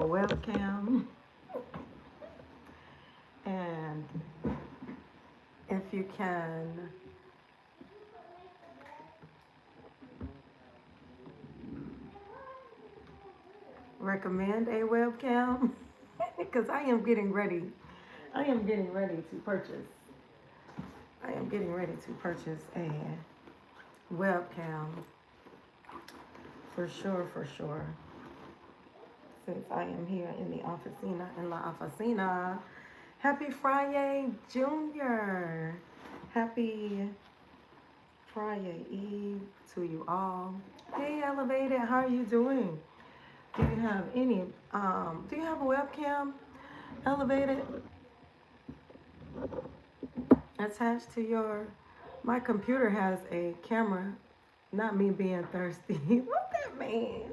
webcam, and if you can recommend a webcam, because I am getting ready. I am getting ready to purchase. I am getting ready to purchase a webcam for sure, for sure. Since I am here in the officina, in La Oficina. Happy Friday, Junior. Happy Friday Eve to you all. Hey, Elevated, how are you doing? Do you have any, do you have a webcam, Elevated, attached to your, my computer has a camera, not me being thirsty. What that mean?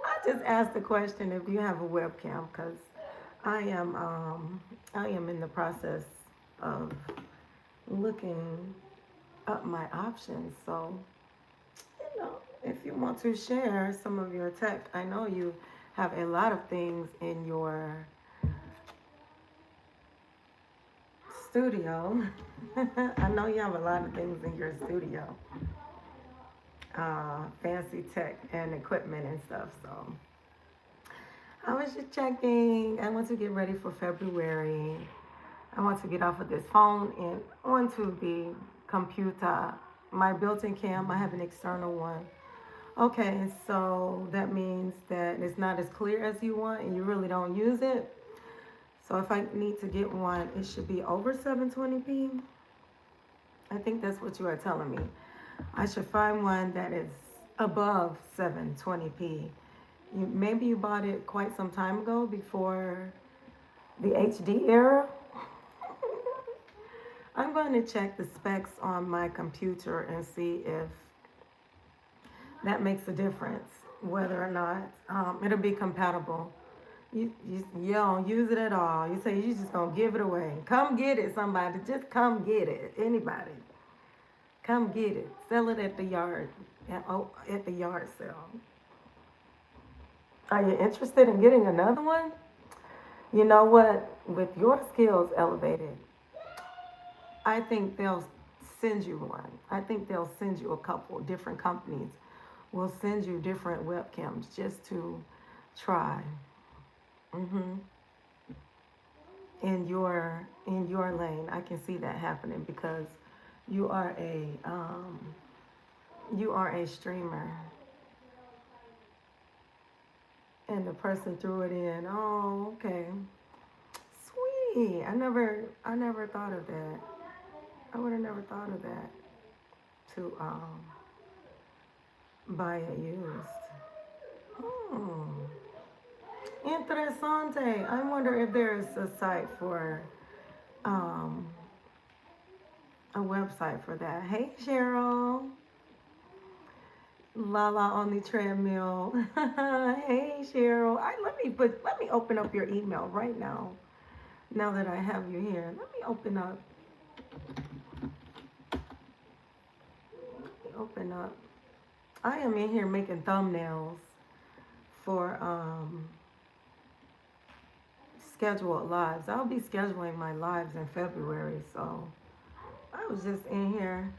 I just asked the question if you have a webcam, because I am in the process of looking up my options. So, you know, if you want to share some of your tech, I know you have a lot of things in your studio. I know you have a lot of things in your studio. Fancy tech and equipment and stuff. So I was just checking. I want to get ready for February. I want to get off of this phone and onto the computer. My built-in cam, I have an external one. Okay, so that means that it's not as clear as you want and you really don't use it. So if I need to get one, it should be over 720p. I think that's what you are telling me. I should find one that is above 720p. Maybe you bought it quite some time ago, before the HD era. I'm going to check the specs on my computer and see if that makes a difference, whether or not it'll be compatible. You don't use it at all. You say you just gonna give it away. Come get it, somebody. Just come get it. Anybody. Come get it. Sell it at the yard. At the yard sale. Are you interested in getting another one? You know what? With your skills elevated, I think they'll send you one. I think they'll send you a couple. Different companies will send you different webcams just to try. In your lane, I can see that happening, because you are a streamer, and the person threw it in. Oh, okay, sweet. I never thought of that. I would have never thought of that, to buy it used. Oh, interessante. I wonder if there's a site for a website for that. Hey, Cheryl. LaLa on the treadmill. Hey, Cheryl. Let me open up your email right now. Now that I have you here, let me open up. I am in here making thumbnails for scheduled lives. I'll be scheduling my lives in February, so I was just in here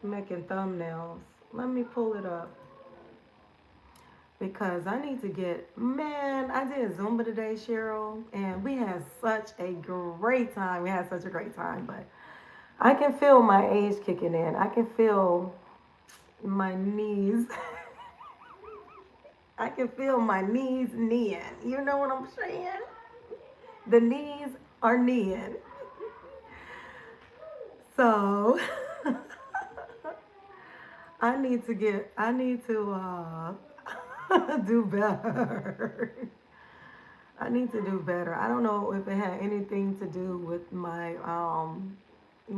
making thumbnails. Let me pull it up, because I need to get, man, I did Zumba today, Cheryl, and we had such a great time. But I can feel my age kicking in. I can feel my knees. I can feel my knees kneeing. You know what I'm saying? The knees are kneeing. So I need to do better. I need to do better. I don't know if it had anything to do with my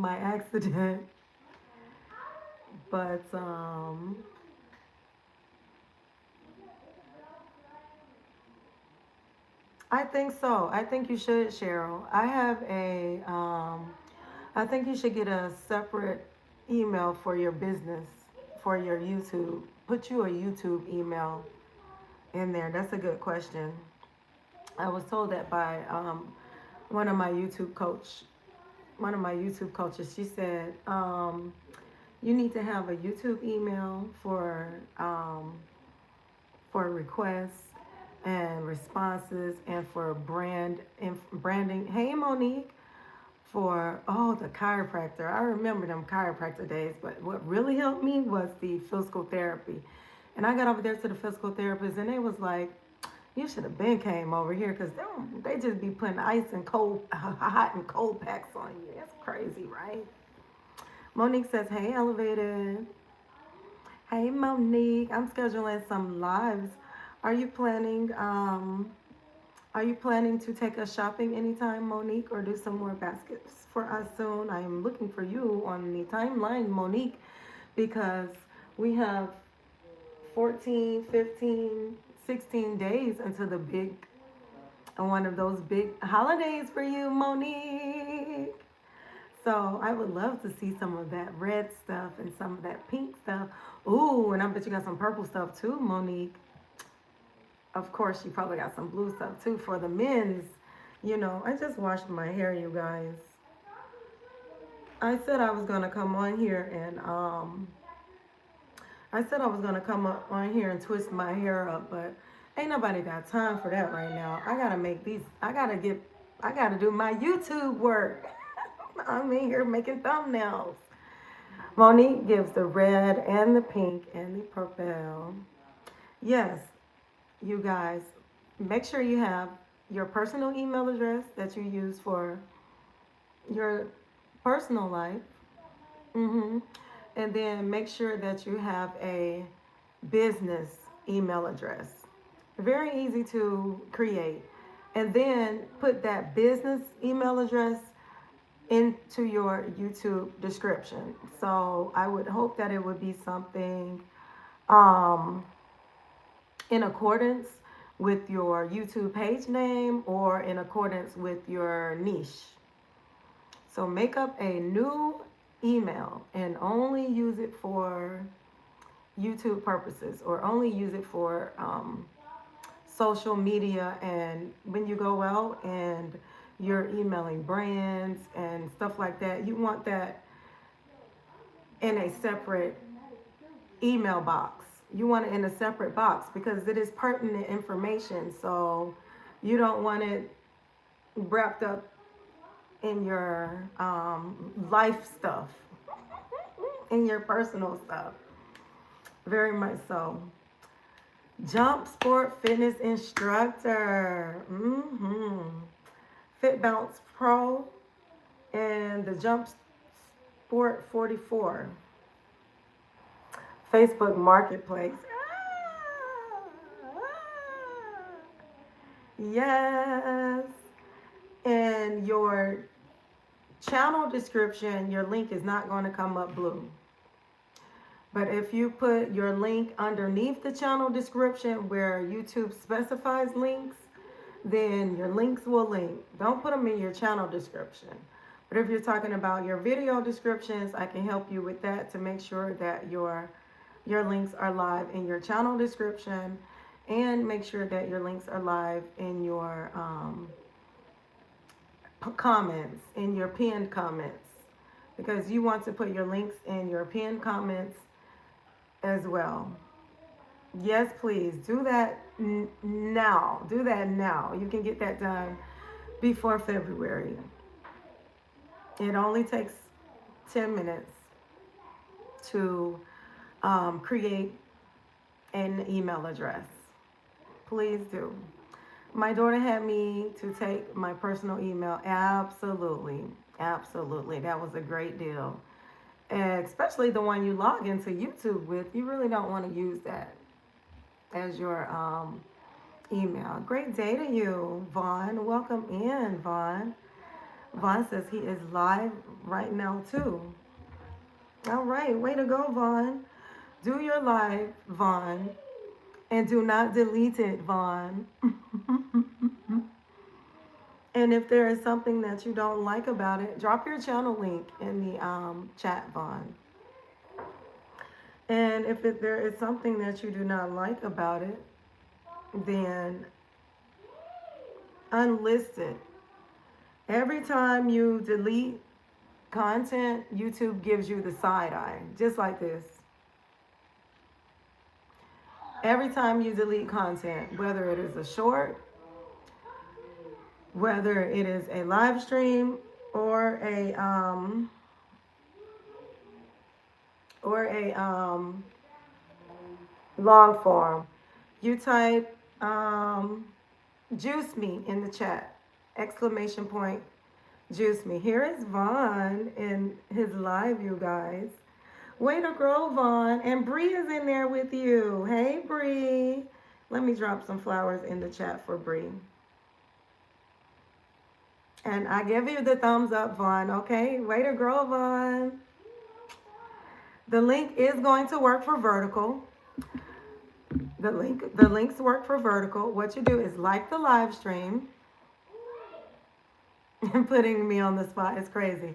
accident, but I think so. I think you should, Cheryl. I think you should get a separate email for your business, for your YouTube put you a YouTube email in there? That's a good question. I was told that by one of my YouTube coach, one of my YouTube coaches. She said you need to have a YouTube email for requests and responses and for branding. Hey Monique, for the chiropractor. I remember them chiropractor days, but what really helped me was the physical therapy. And I got over there to the physical therapist, and they was like, "You should have been came over here, because they just be putting ice and cold, hot and cold packs on you. That's crazy, right?" Monique says, "Hey, elevated. Hey, Monique. I'm scheduling some lives. Are you planning? Are you planning to take us shopping anytime, Monique, or do some more baskets for us soon? I am looking for you on the timeline, Monique, because we have 14, 15, 16 days until the big, one of those big holidays for you, Monique. So I would love to see some of that red stuff and some of that pink stuff. Ooh, and I bet you got some purple stuff too, Monique. Of course, you probably got some blue stuff too for the men's. I just washed my hair, you guys. I said I was gonna come on here and on here and twist my hair up, but ain't nobody got time for that right now. I gotta make these. I gotta do my YouTube work. I'm in here making thumbnails. Monique gives the red and the pink and the purple. Yes, you guys, make sure you have your personal email address that you use for your personal life. And then make sure that you have a business email address. Very easy to create. And then put that business email address into your YouTube description. So I would hope that it would be something in accordance with your YouTube page name or in accordance with your niche. So make up a new email and only use it for YouTube purposes, or only use it for social media. And when you go out and you're emailing brands and stuff like that, you want that in a separate email box. You want it in a separate box because it is pertinent information. So you don't want it wrapped up in your life stuff, in your personal stuff. Very much so. Jump Sport Fitness Instructor. Fit Bounce Pro and the Jump Sport 44. Facebook Marketplace. Yes. And your channel description, your link is not going to come up blue. But if you put your link underneath the channel description where YouTube specifies links, then your links will link. Don't put them in your channel description. But if you're talking about your video descriptions, I can help you with that to make sure that your links are live in your channel description, and make sure that your links are live in your comments, in your pinned comments, because you want to put your links in your pinned comments as well. Yes, please do that now. Do that now. You can get that done before February. It only takes 10 minutes to create an email address. Please do. My daughter had me to take my personal email. Absolutely. Absolutely. That was a great deal. And especially the one you log into YouTube with. You really don't want to use that as your email. Great day to you, Vaughn. Welcome in, Vaughn. Vaughn says he is live right now too. All right, way to go, Vaughn. Do your live, Vaughn, and do not delete it, Vaughn. And if there is something that you don't like about it, drop your channel link in the chat, Vaughn. And if there is something that you do not like about it, then unlist it. Every time you delete content, YouTube gives you the side eye, just like this. Every time you delete content, whether it is a short, whether it is a live stream or a long form, you type juice me in the chat, exclamation point, juice me. Here is Vaughn in his live, you guys. Way to grow, Vaughn. And Bree is in there with you. Hey, Bree. Let me drop some flowers in the chat for Bree. And I give you the thumbs up, Vaughn, okay? Way to grow, Vaughn. The link is going to work for vertical. The links work for vertical. What you do is like the live stream. And putting me on the spot is crazy.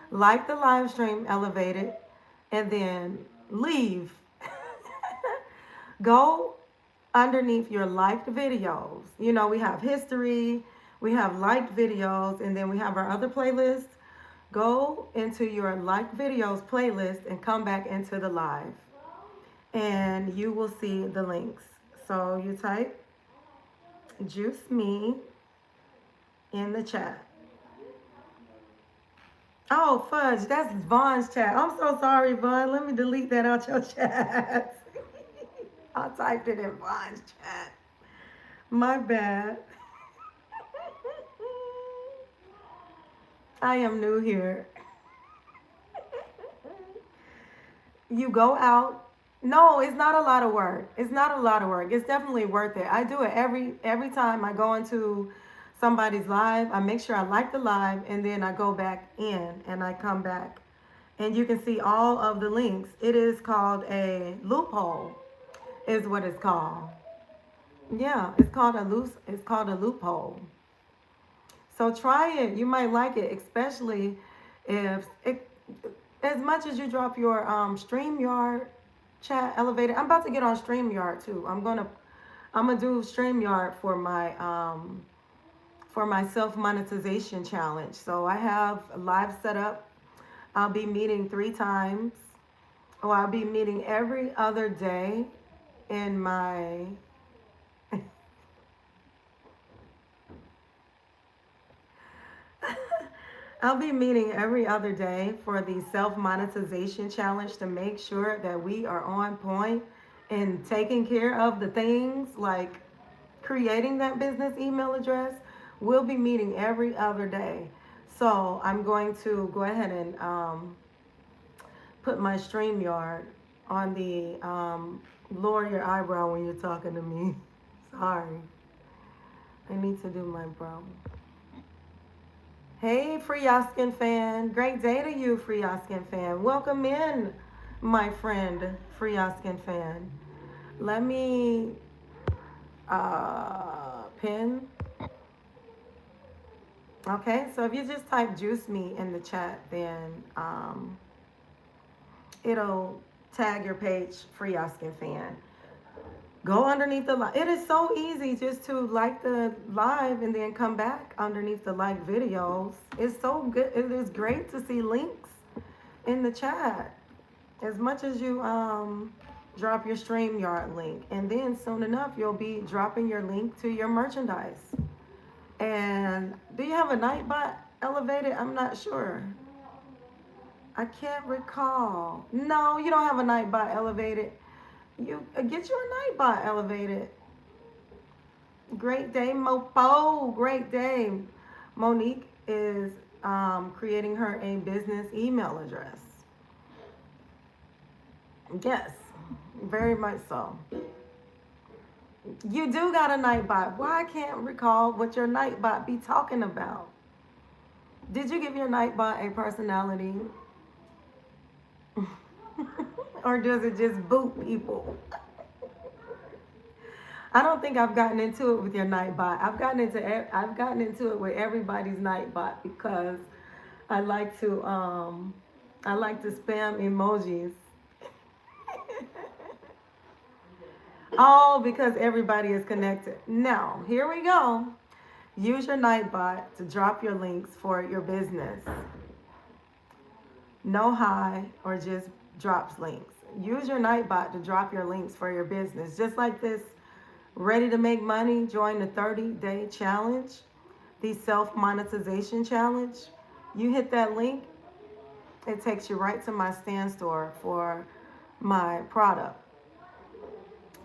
Like the live stream, elevate it, and then leave. Go underneath your liked videos. You know, we have history, we have liked videos, and then we have our other playlists. Go into your liked videos playlist and come back into the live. And you will see the links. So you type juice me in the chat. Oh, fudge, that's Vaughn's chat. I'm so sorry, Vaughn. Let me delete that out your chat. I typed it in Vaughn's chat. My bad. I am new here. You go out. No, it's not a lot of work. It's not a lot of work. It's definitely worth it. I do it every time I go into somebody's live. I make sure I like the live, and then I go back in and I come back. And you can see all of the links. It is called a loophole, is what it's called. Yeah, it's called a loophole. So try it. You might like it, especially if it, as much as you drop your StreamYard chat elevated. I'm about to get on StreamYard too. I'm gonna do StreamYard for my self monetization challenge. So I have a live set up. I'll be meeting 3 times. Or I'll be meeting every other day in my I'll be meeting every other day for the self-monetization challenge to make sure that we are on point and taking care of the things like creating that business email address. We'll be meeting every other day. So I'm going to go ahead and put my StreamYard on the lower your eyebrow when you're talking to me. Sorry. I need to do my brow. Hey, Free Yaskin fan. Great day to you, Free Yaskin fan. Welcome in, my friend, Free Yaskin fan. Let me pin. Okay, so if you just type juice me in the chat, then it'll tag your page, Free Yaskin fan. Go underneath the live. It is so easy just to like the live and then come back underneath the like videos. It's so good. It is great to see links in the chat. As much as you drop your StreamYard link. And then soon enough, you'll be dropping your link to your merchandise. And do you have a Nightbot elevated? I'm not sure. I can't recall. No, you don't have a Nightbot elevated. You get your Nightbot elevated. Great day, Mopo. Great day. Monique is creating her a business email address. Yes, very much so. You do got a Nightbot. Why I can't recall what your Nightbot be talking about? Did you give your Nightbot a personality? Or does it just boot people? I don't think I've gotten into it with your Nightbot. I've gotten into it with everybody's Nightbot because I like to spam emojis. All because everybody is connected. Now, here we go. Use your Nightbot to drop your links for your business. No high or just drops links. Use your Nightbot to drop your links for your business. Just like this, ready to make money, join the 30-day challenge, the self-monetization challenge. You hit that link, it takes you right to my stand store for my product.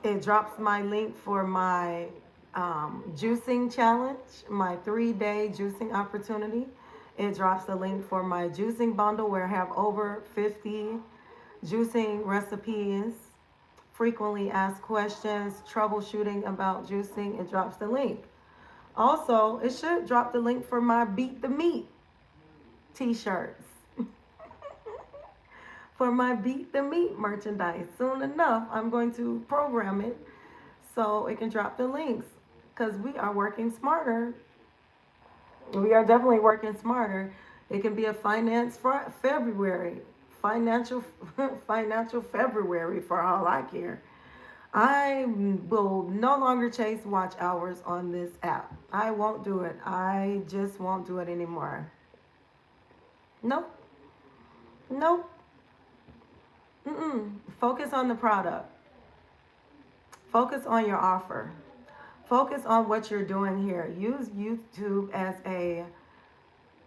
It drops my link for my juicing challenge, my 3-day juicing opportunity. It drops the link for my juicing bundle where I have over 50 juicing recipes, frequently asked questions, troubleshooting about juicing. It drops the link. Also, it should drop the link for my Beat the Meat t-shirts. For my Beat the Meat merchandise. Soon enough, I'm going to program it so it can drop the links because we are working smarter. We are definitely working smarter. It can be a February, financial financial February for all I care. I will no longer chase watch hours on this app. I won't do it. I just won't do it anymore. Nope. Nope. Focus on the product. Focus on your offer. Focus on what you're doing here. Use YouTube as a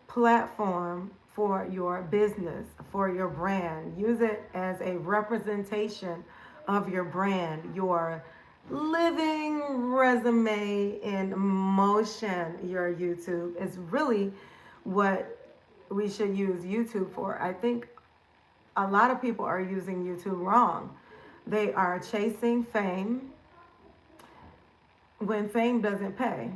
platform for your business, for your brand. Use it as a representation of your brand, your living resume in motion. Your YouTube is really what we should use YouTube for. I think a lot of people are using YouTube wrong. They are chasing fame when fame doesn't pay.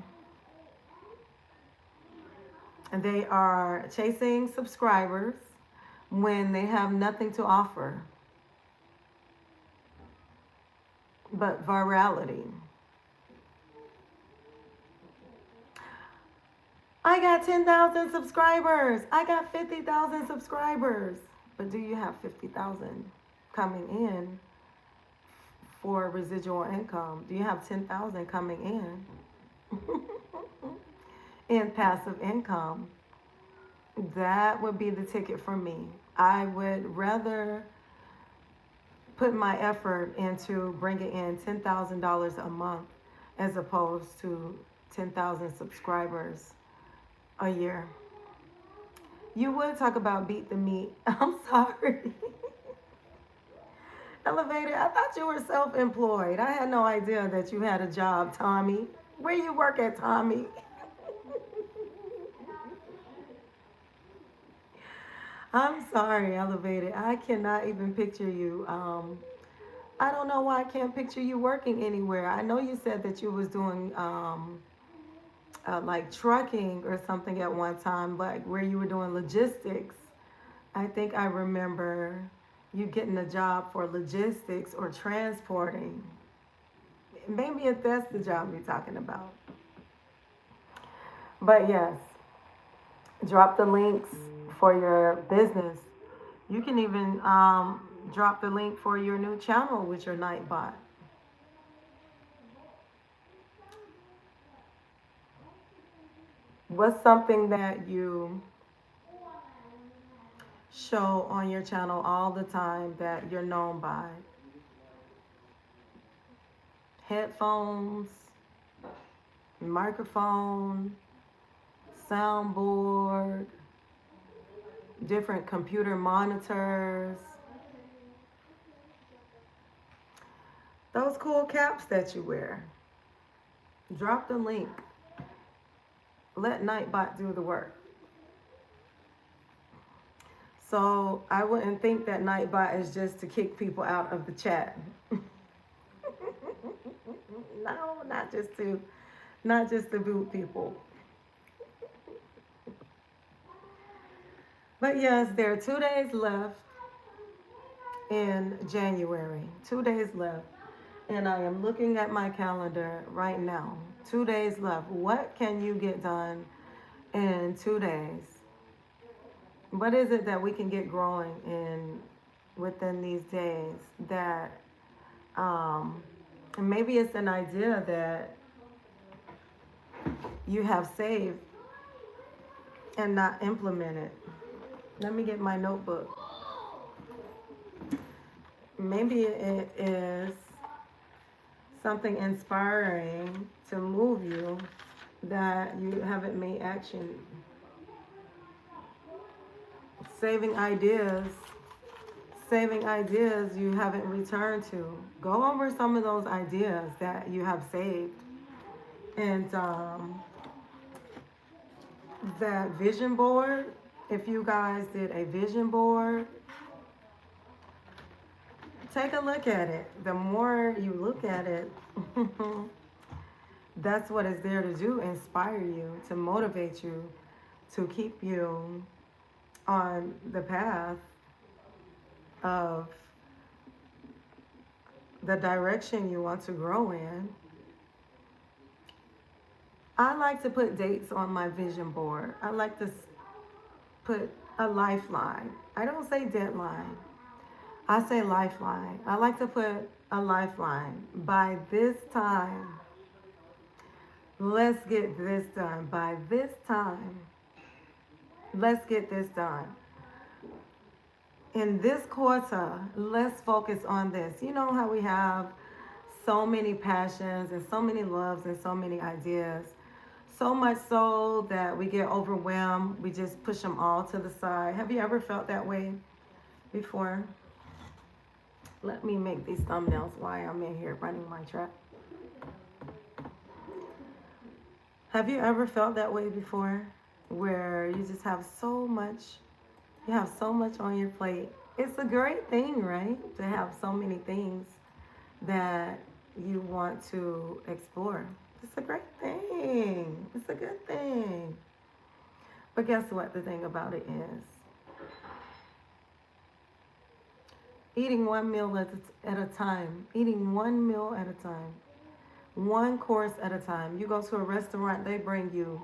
And they are chasing subscribers when they have nothing to offer but virality. I got 10,000 subscribers. I got 50,000 subscribers. But do you have 50,000 coming in for residual income? Do you have 10,000 coming in passive income? That would be the ticket for me. I would rather put my effort into bringing in $10,000 a month as opposed to 10,000 subscribers a year. You would talk about Beat the Meat. I'm sorry. Elevated, I thought you were self-employed. I had no idea that you had a job, Tommy. Where you work at, Tommy? I'm sorry, Elevated. I cannot even picture you. I don't know why I can't picture you working anywhere. I know you said that you was doing like trucking or something at one time, like where you were doing logistics. I think I remember you getting a job for logistics or transporting. Maybe if that's the job you're talking about. But yes, drop the links for your business. You can even drop the link for your new channel with your Nightbot. What's something that you show on your channel all the time that you're known by? Headphones, microphone, soundboard, different computer monitors, those cool caps that you wear. Drop the link. Let Nightbot do the work. So I wouldn't think that Nightbot is just to kick people out of the chat. No, not just to boot people. But yes, there are 2 days left in January. 2 days left. And I am looking at my calendar right now. 2 days left. What can you get done in 2 days? What is it that we can get growing in within these days that And maybe it's an idea that you have saved and not implemented. Let me get my notebook. Maybe it is something inspiring to move you that you haven't made action. Saving ideas you haven't returned to. Go over some of those ideas that you have saved. And that vision board, if you guys did a vision board, take a look at it. The more you look at it, that's what it's there to do, inspire you, to motivate you, to keep you on the path of the direction you want to grow in. I like to put dates on my vision board. I like to put a lifeline. I don't say deadline. I say lifeline. I like to put a lifeline. By this time, let's get this done. By this time, let's get this done. In this quarter, let's focus on this. You know how we have so many passions and so many loves and so many ideas. So much so that we get overwhelmed. We just push them all to the side. Have you ever felt that way before? Let me make these thumbnails while I'm in here running my trap. Have you ever felt that way before? Where you just have so much, you have so much on your plate. It's a great thing, right? To have so many things that you want to explore. It's a great thing. It's a good thing. But guess what the thing about it is? Eating one meal at a time. Eating one meal at a time. One course at a time. You go to a restaurant, they bring you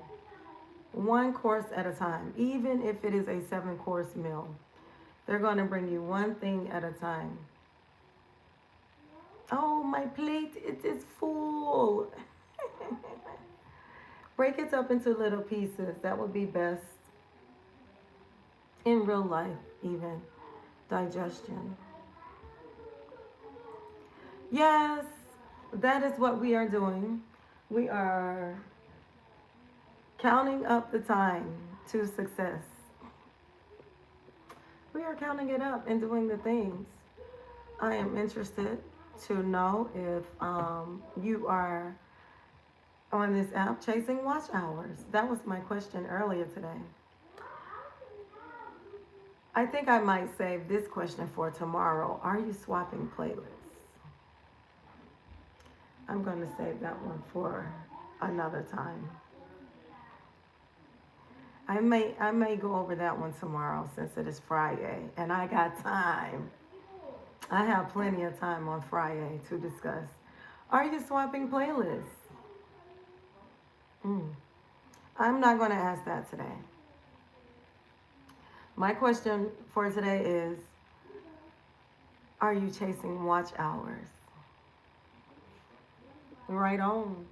one course at a time. Even if it is a 7-course meal, they're going to bring you one thing at a time. Oh, my plate, it is full. Break it up into little pieces. That would be best. In real life, even. Digestion. Yes, that is what we are doing. We are counting up the time to success. We are counting it up and doing the things. I am interested to know if you are on this app chasing watch hours. That was my question earlier today. I think I might save this question for tomorrow. Are you swapping playlists? I'm going to save that one for another time. I may go over that one tomorrow since it is Friday and I got time. I have plenty of time on Friday to discuss. Are you swapping playlists? I'm not going to ask that today. My question for today is, are you chasing watch hours? Right on.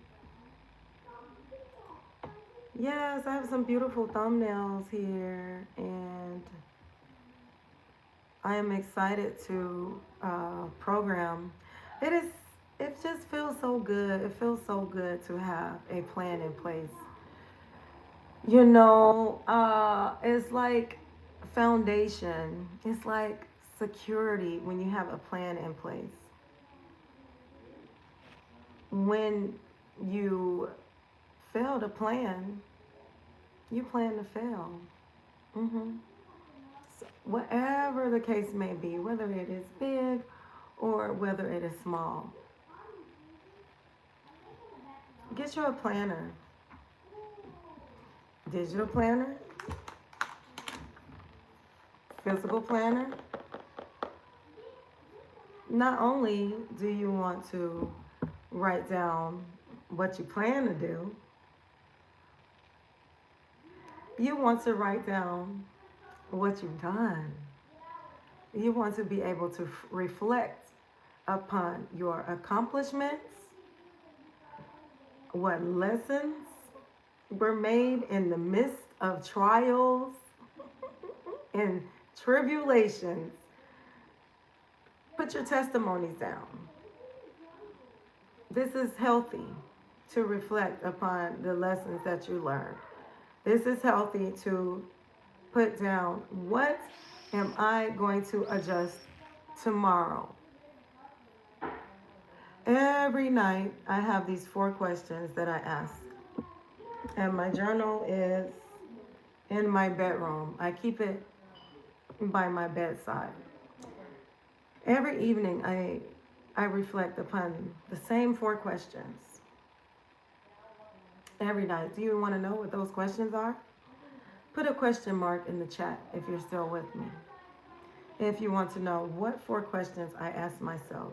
Yes, I have some beautiful thumbnails here, and I am excited to program. It just feels so good. It feels so good to have a plan in place. You know, it's like foundation. It's like security when you have a plan in place. When you fail to plan, you plan to fail. So whatever the case may be, whether it is big or whether it is small, get you a planner. Digital planner, physical planner. Not only do you want to write down what you plan to do, you want to write down what you've done. You want to be able to reflect upon your accomplishments, what lessons were made in the midst of trials and tribulations. Put your testimonies down. This is healthy to reflect upon the lessons that you learned. This is healthy to put down, what am I going to adjust tomorrow? Every night I have these 4 questions that I ask. And my journal is in my bedroom. I keep it by my bedside. Every evening I reflect upon the same 4 questions. Every night. Do you want to know what those questions are? Put a question mark in the chat if you're still with me. If you want to know what 4 questions I ask myself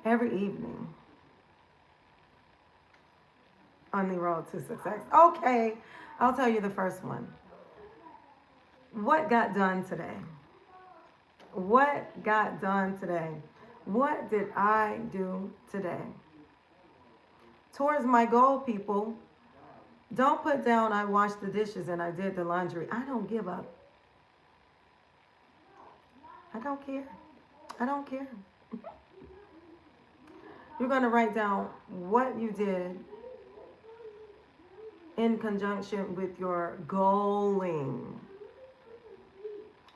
every evening on the road to success. Okay, I'll tell you the first one. What got done today? What got done today? What did I do today? Towards my goal, people, don't put down, I washed the dishes and I did the laundry. I don't give up. I don't care. I don't care. You're going to write down what you did in conjunction with your goaling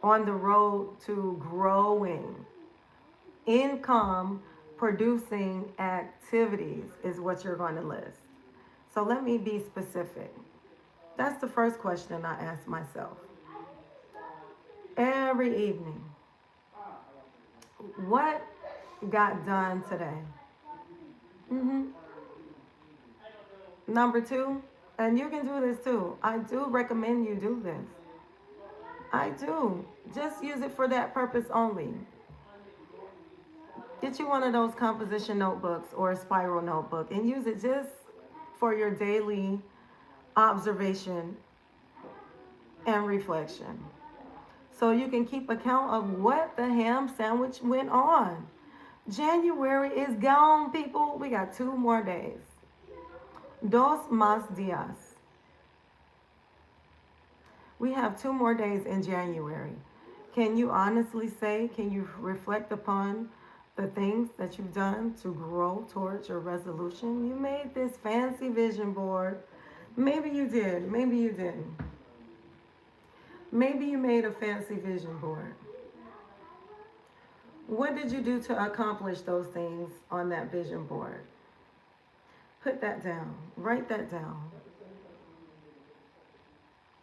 on the road to growing. Income producing activities is what you're going to list. So let me be specific. That's the first question I ask myself every evening. What got done today? Number 2, and you can do this too. I do recommend you do this. I do. Just use it for that purpose only. Get you one of those composition notebooks or a spiral notebook and use it just for your daily observation and reflection. So you can keep account of what the ham sandwich went on. January is gone, people. We got 2 more days. 2 más días. We have 2 more days in January. Can you honestly say, can you reflect upon the things that you've done to grow towards your resolution? You made this fancy vision board. Maybe you did. Maybe you didn't. Maybe you made a fancy vision board. What did you do to accomplish those things on that vision board? Put that down. Write that down.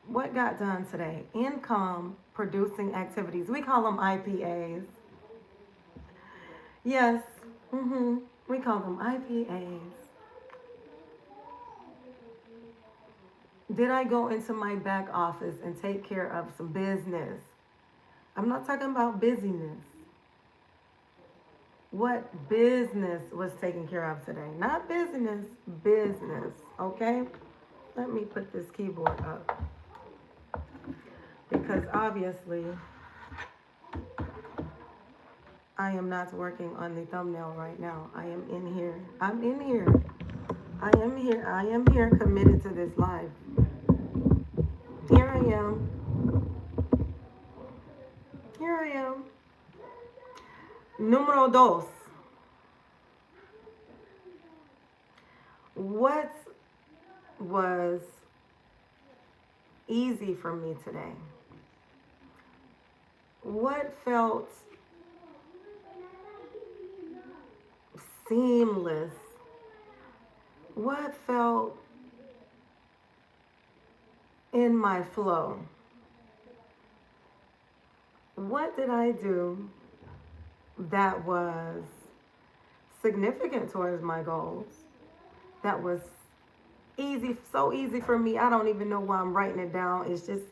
What got done today? Income producing activities. We call them IPAs. Yes, we call them IPAs. Did I go into my back office and take care of some business? I'm not talking about busyness. What business was taken care of today? Not business, business, okay? Let me put this keyboard up. Because obviously, I am not working on the thumbnail right now. I am in here. I'm in here. I am here. I am here committed to this live. Here I am. Here I am. Número 2. What was easy for me today? What felt seamless? What felt in my flow? What did I do that was significant towards my goals? That was easy, so easy for me. I don't even know why I'm writing it down. It's just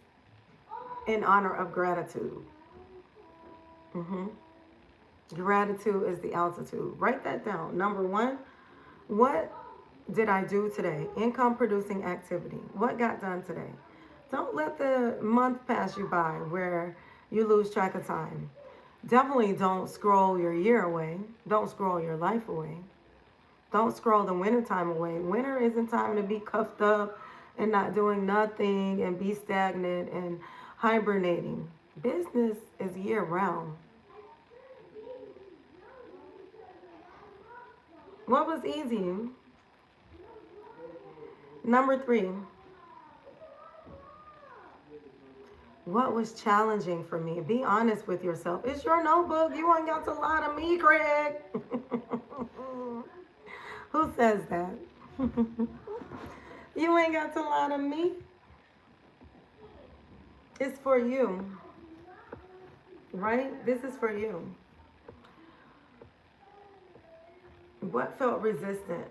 in honor of gratitude. Gratitude is the altitude. Write that down. Number 1, what did I do today? Income producing activity. What got done today? Don't let the month pass you by where you lose track of time. Definitely don't scroll your year away. Don't scroll your life away. Don't scroll the winter time away. Winter isn't time to be cuffed up and not doing nothing and be stagnant and hibernating. Business is year round. What was easy? Number 3, what was challenging for me? Be honest with yourself. It's your notebook. You ain't got to lie to me, Craig. Who says that? You ain't got to lie to me. It's for you, right? This is for you. What felt resistant?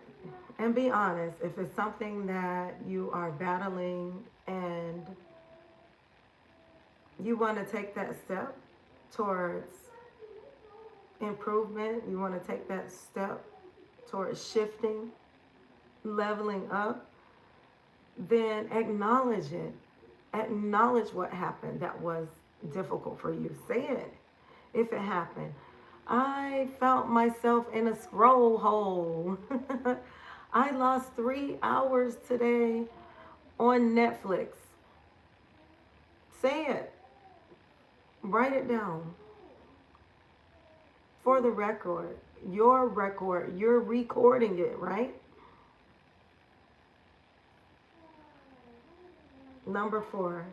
And be honest, if it's something that you are battling and you want to take that step towards improvement, you want to take that step towards shifting, leveling up, then acknowledge it. Acknowledge what happened that was difficult for you. Say it if it happened. I felt myself in a scroll hole. I lost 3 hours today on Netflix. Say it. Write it down. For the record, you're recording it, right? Number 4.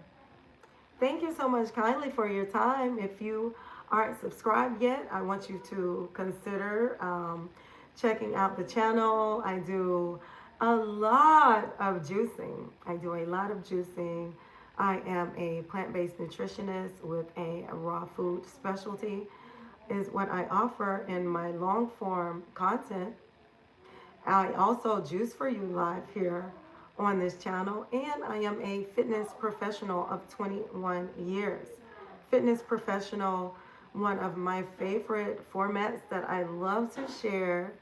Thank you so much kindly for your time. If you aren't subscribed yet, I want you to consider checking out the channel. I do a lot of juicing. I am a plant-based nutritionist with a raw food specialty is what I offer in my long form content. I also juice for you live here on this channel, and I am a fitness professional of 21 years. Fitness professional, one of my favorite formats that I love to share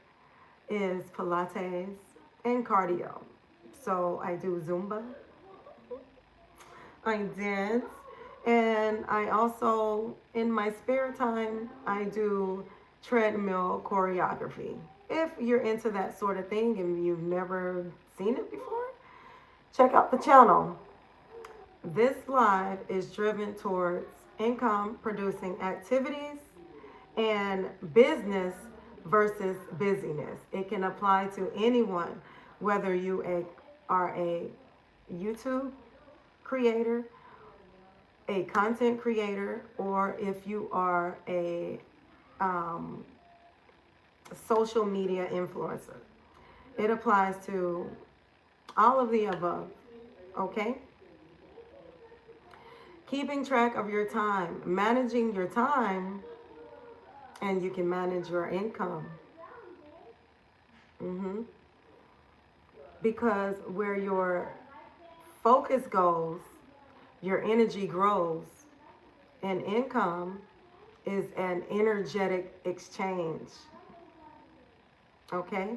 is Pilates and cardio. So I do Zumba, I dance, and I also, in my spare time, I do treadmill choreography. If you're into that sort of thing and you've never seen it before, check out the channel. This live is driven towards income producing activities and business versus busyness. It can apply to anyone, whether you are a YouTube creator, a content creator, or if you are a social media influencer. It applies to all of the above, okay? Keeping track of your time, managing your time, and you can manage your income. Because where your focus goes, your energy grows, and income is an energetic exchange. Okay?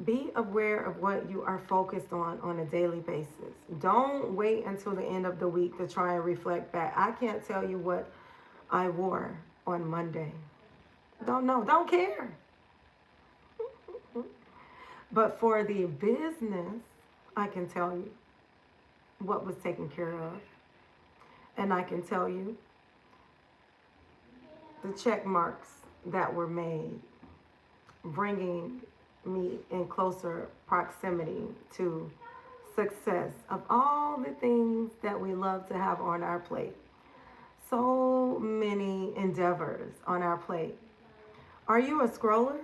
Be aware of what you are focused on a daily basis. Don't wait until the end of the week to try and reflect back. I can't tell you what I wore on Monday. Don't know. Don't care. But for the business, I can tell you what was taken care of. And I can tell you the check marks that were made, bringing me in closer proximity to success of all the things that we love to have on our plate. So many endeavors on our plate. Are you a scroller?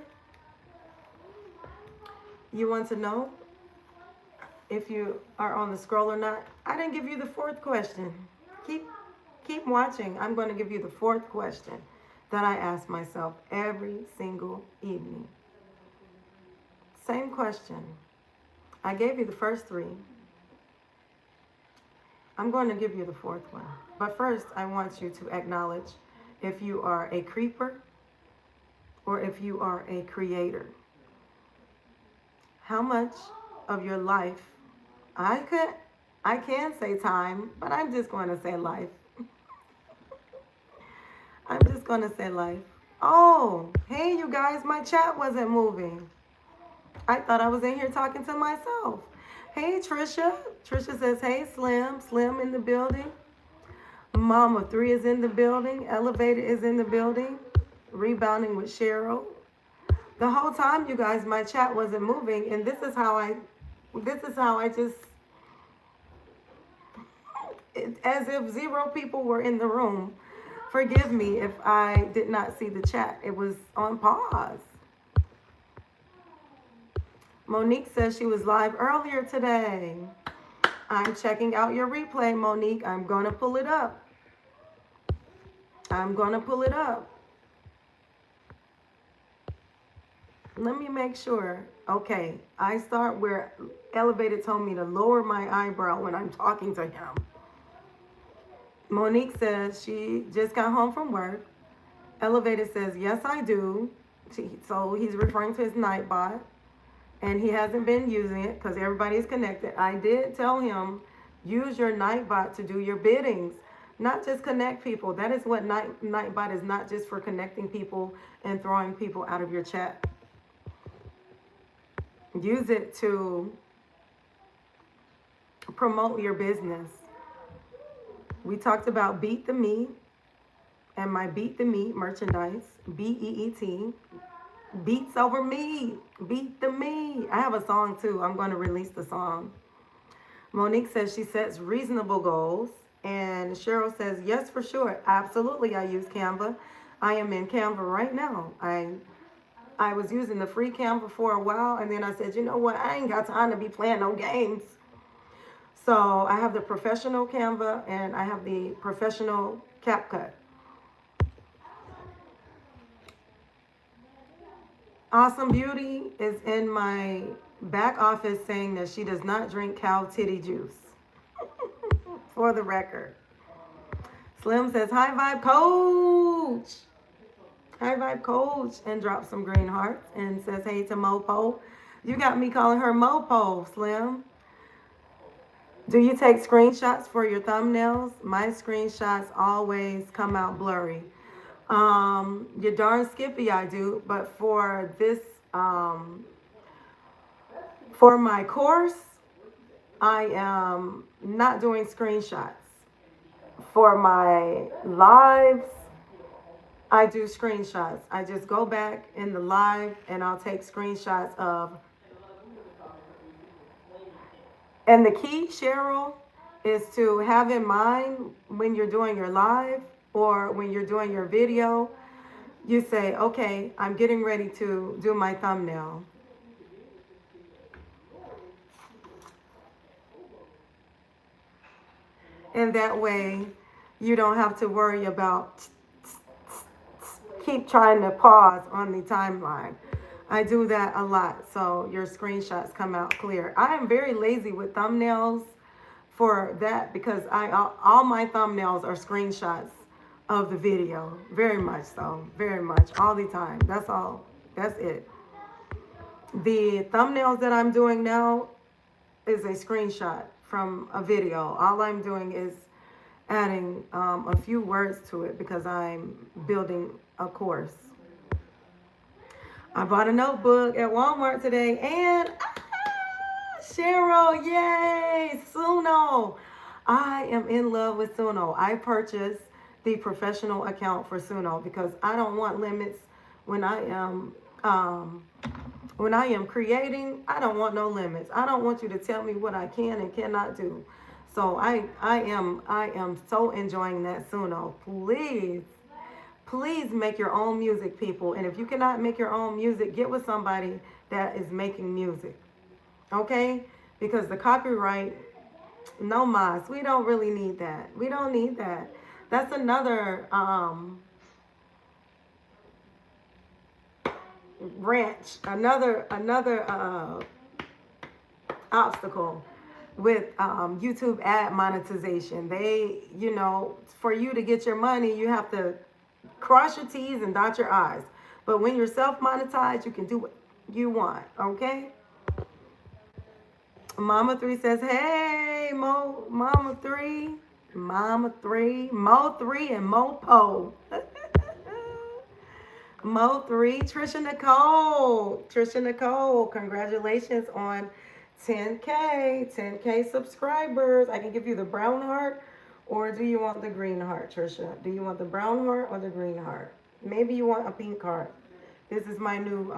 You want to know if you are on the scroll or not? I didn't give you the 4th question. Keep watching. I'm going to give you the 4th question that I ask myself every single evening. Same question. I gave you the first 3. I'm going to give you the 4th one. But first, I want you to acknowledge if you are a creeper or if you are a creator. How much of your life, I can say time, but I'm just going to say life. I'm just going to say life. Oh, hey, you guys, my chat wasn't moving. I thought I was in here talking to myself. Hey, Trisha. Trisha says, hey, Slim. Slim in the building. Mama 3 is in the building. Elevated is in the building. Rebounding with Cheryl. The whole time, you guys, my chat wasn't moving, and this is how I just, as if 0 people were in the room. Forgive me if I did not see the chat. It was on pause. Monique says she was live earlier today. I'm checking out your replay, Monique. I'm going to pull it up. Let me make sure. Okay, I start where Elevated told me to lower my eyebrow when I'm talking to him. Monique says she just got home from work. Elevated says, yes, I do. So he's referring to his Nightbot. And he hasn't been using it because everybody's connected. I did tell him, use your Nightbot to do your biddings, not just connect people. That is what Nightbot is, not just for connecting people and throwing people out of your chat. Use it to promote your business. We talked about Beat the Meat and my Beat the Meat merchandise, BEET. Beats over me. Beat the meat. I have a song too. I'm going to release the song. Monique says she sets reasonable goals. And Cheryl says, yes, for sure. Absolutely, I use Canva. I am in Canva right now. I was using the free Canva for a while. And then I said, you know what? I ain't got time to be playing no games. So I have the professional Canva and I have the professional CapCut. Awesome Beauty is in my back office saying that she does not drink cow titty juice. For the record. Slim says, hi vibe coach. Hi vibe coach. And drops some green hearts and says, hey to Mopo. You got me calling her Mopo, Slim. Do you take screenshots for your thumbnails? My screenshots always come out blurry. You're darn skippy, I do. But for this, for my course, I am not doing screenshots. For my lives, I do screenshots. I just go back in the live and I'll take screenshots of. And the key, Cheryl, is to have in mind when you're doing your live or when you're doing your video, you say, okay, I'm getting ready to do my thumbnail. And that way you don't have to worry about keep trying to pause on the timeline. I do that a lot, so your screenshots come out clear. I am very lazy with thumbnails for that because all my thumbnails are screenshots of the video. Very much so. Very much. All the time. That's all. That's it. The thumbnails that I'm doing now is a screenshot from a video. All I'm doing is adding a few words to it because I'm building a course. I bought a notebook at Walmart today and Cheryl, yay, Suno. I am in love with Suno. I purchased the professional account for Suno because I don't want limits when I am creating. I don't want no limits. I don't want you to tell me what I can and cannot do. So I am so enjoying that Suno. Please make your own music, people. And if you cannot make your own music, get with somebody that is making music. Okay? Because the copyright, no mas. We don't really need that. We don't need that. That's another wrench, another obstacle with YouTube ad monetization. They, for you to get your money, you have to cross your T's and dot your I's. But when you're self-monetized, you can do what you want, okay? Mama 3 says, hey, Mama 3, Mo 3, and Mopo. Mo3, Trisha Nicole. Trisha Nicole, congratulations on 10K. 10K subscribers. I can give you the brown heart, or do you want the green heart, Trisha? Do you want the brown heart or the green heart? Maybe you want a pink heart. This is my new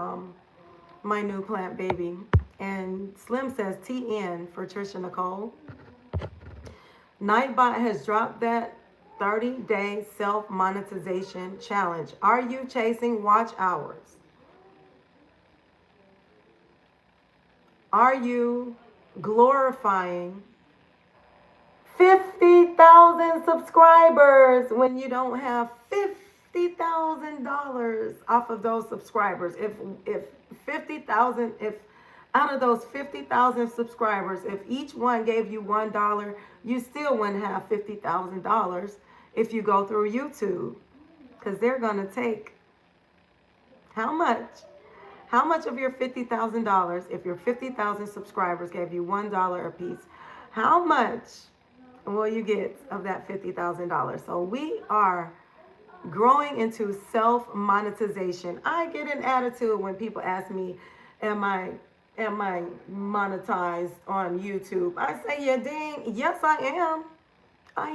plant baby. And Slim says TN for Trisha Nicole. Nightbot has dropped that 30-day self-monetization challenge. Are you chasing watch hours? Are you glorifying 50,000 subscribers when you don't have $50,000 off of those subscribers? If 50,000, if out of those 50,000 subscribers, if each one gave you $1, you still wouldn't have $50,000 if you go through YouTube, because they're going to take how much? How much of your $50,000, if your 50,000 subscribers gave you $1 a piece, how much will you get of that $50,000? So we are growing into self-monetization. I get an attitude when people ask me, am I monetized on YouTube? I say, yeah, dang, yes, I am. I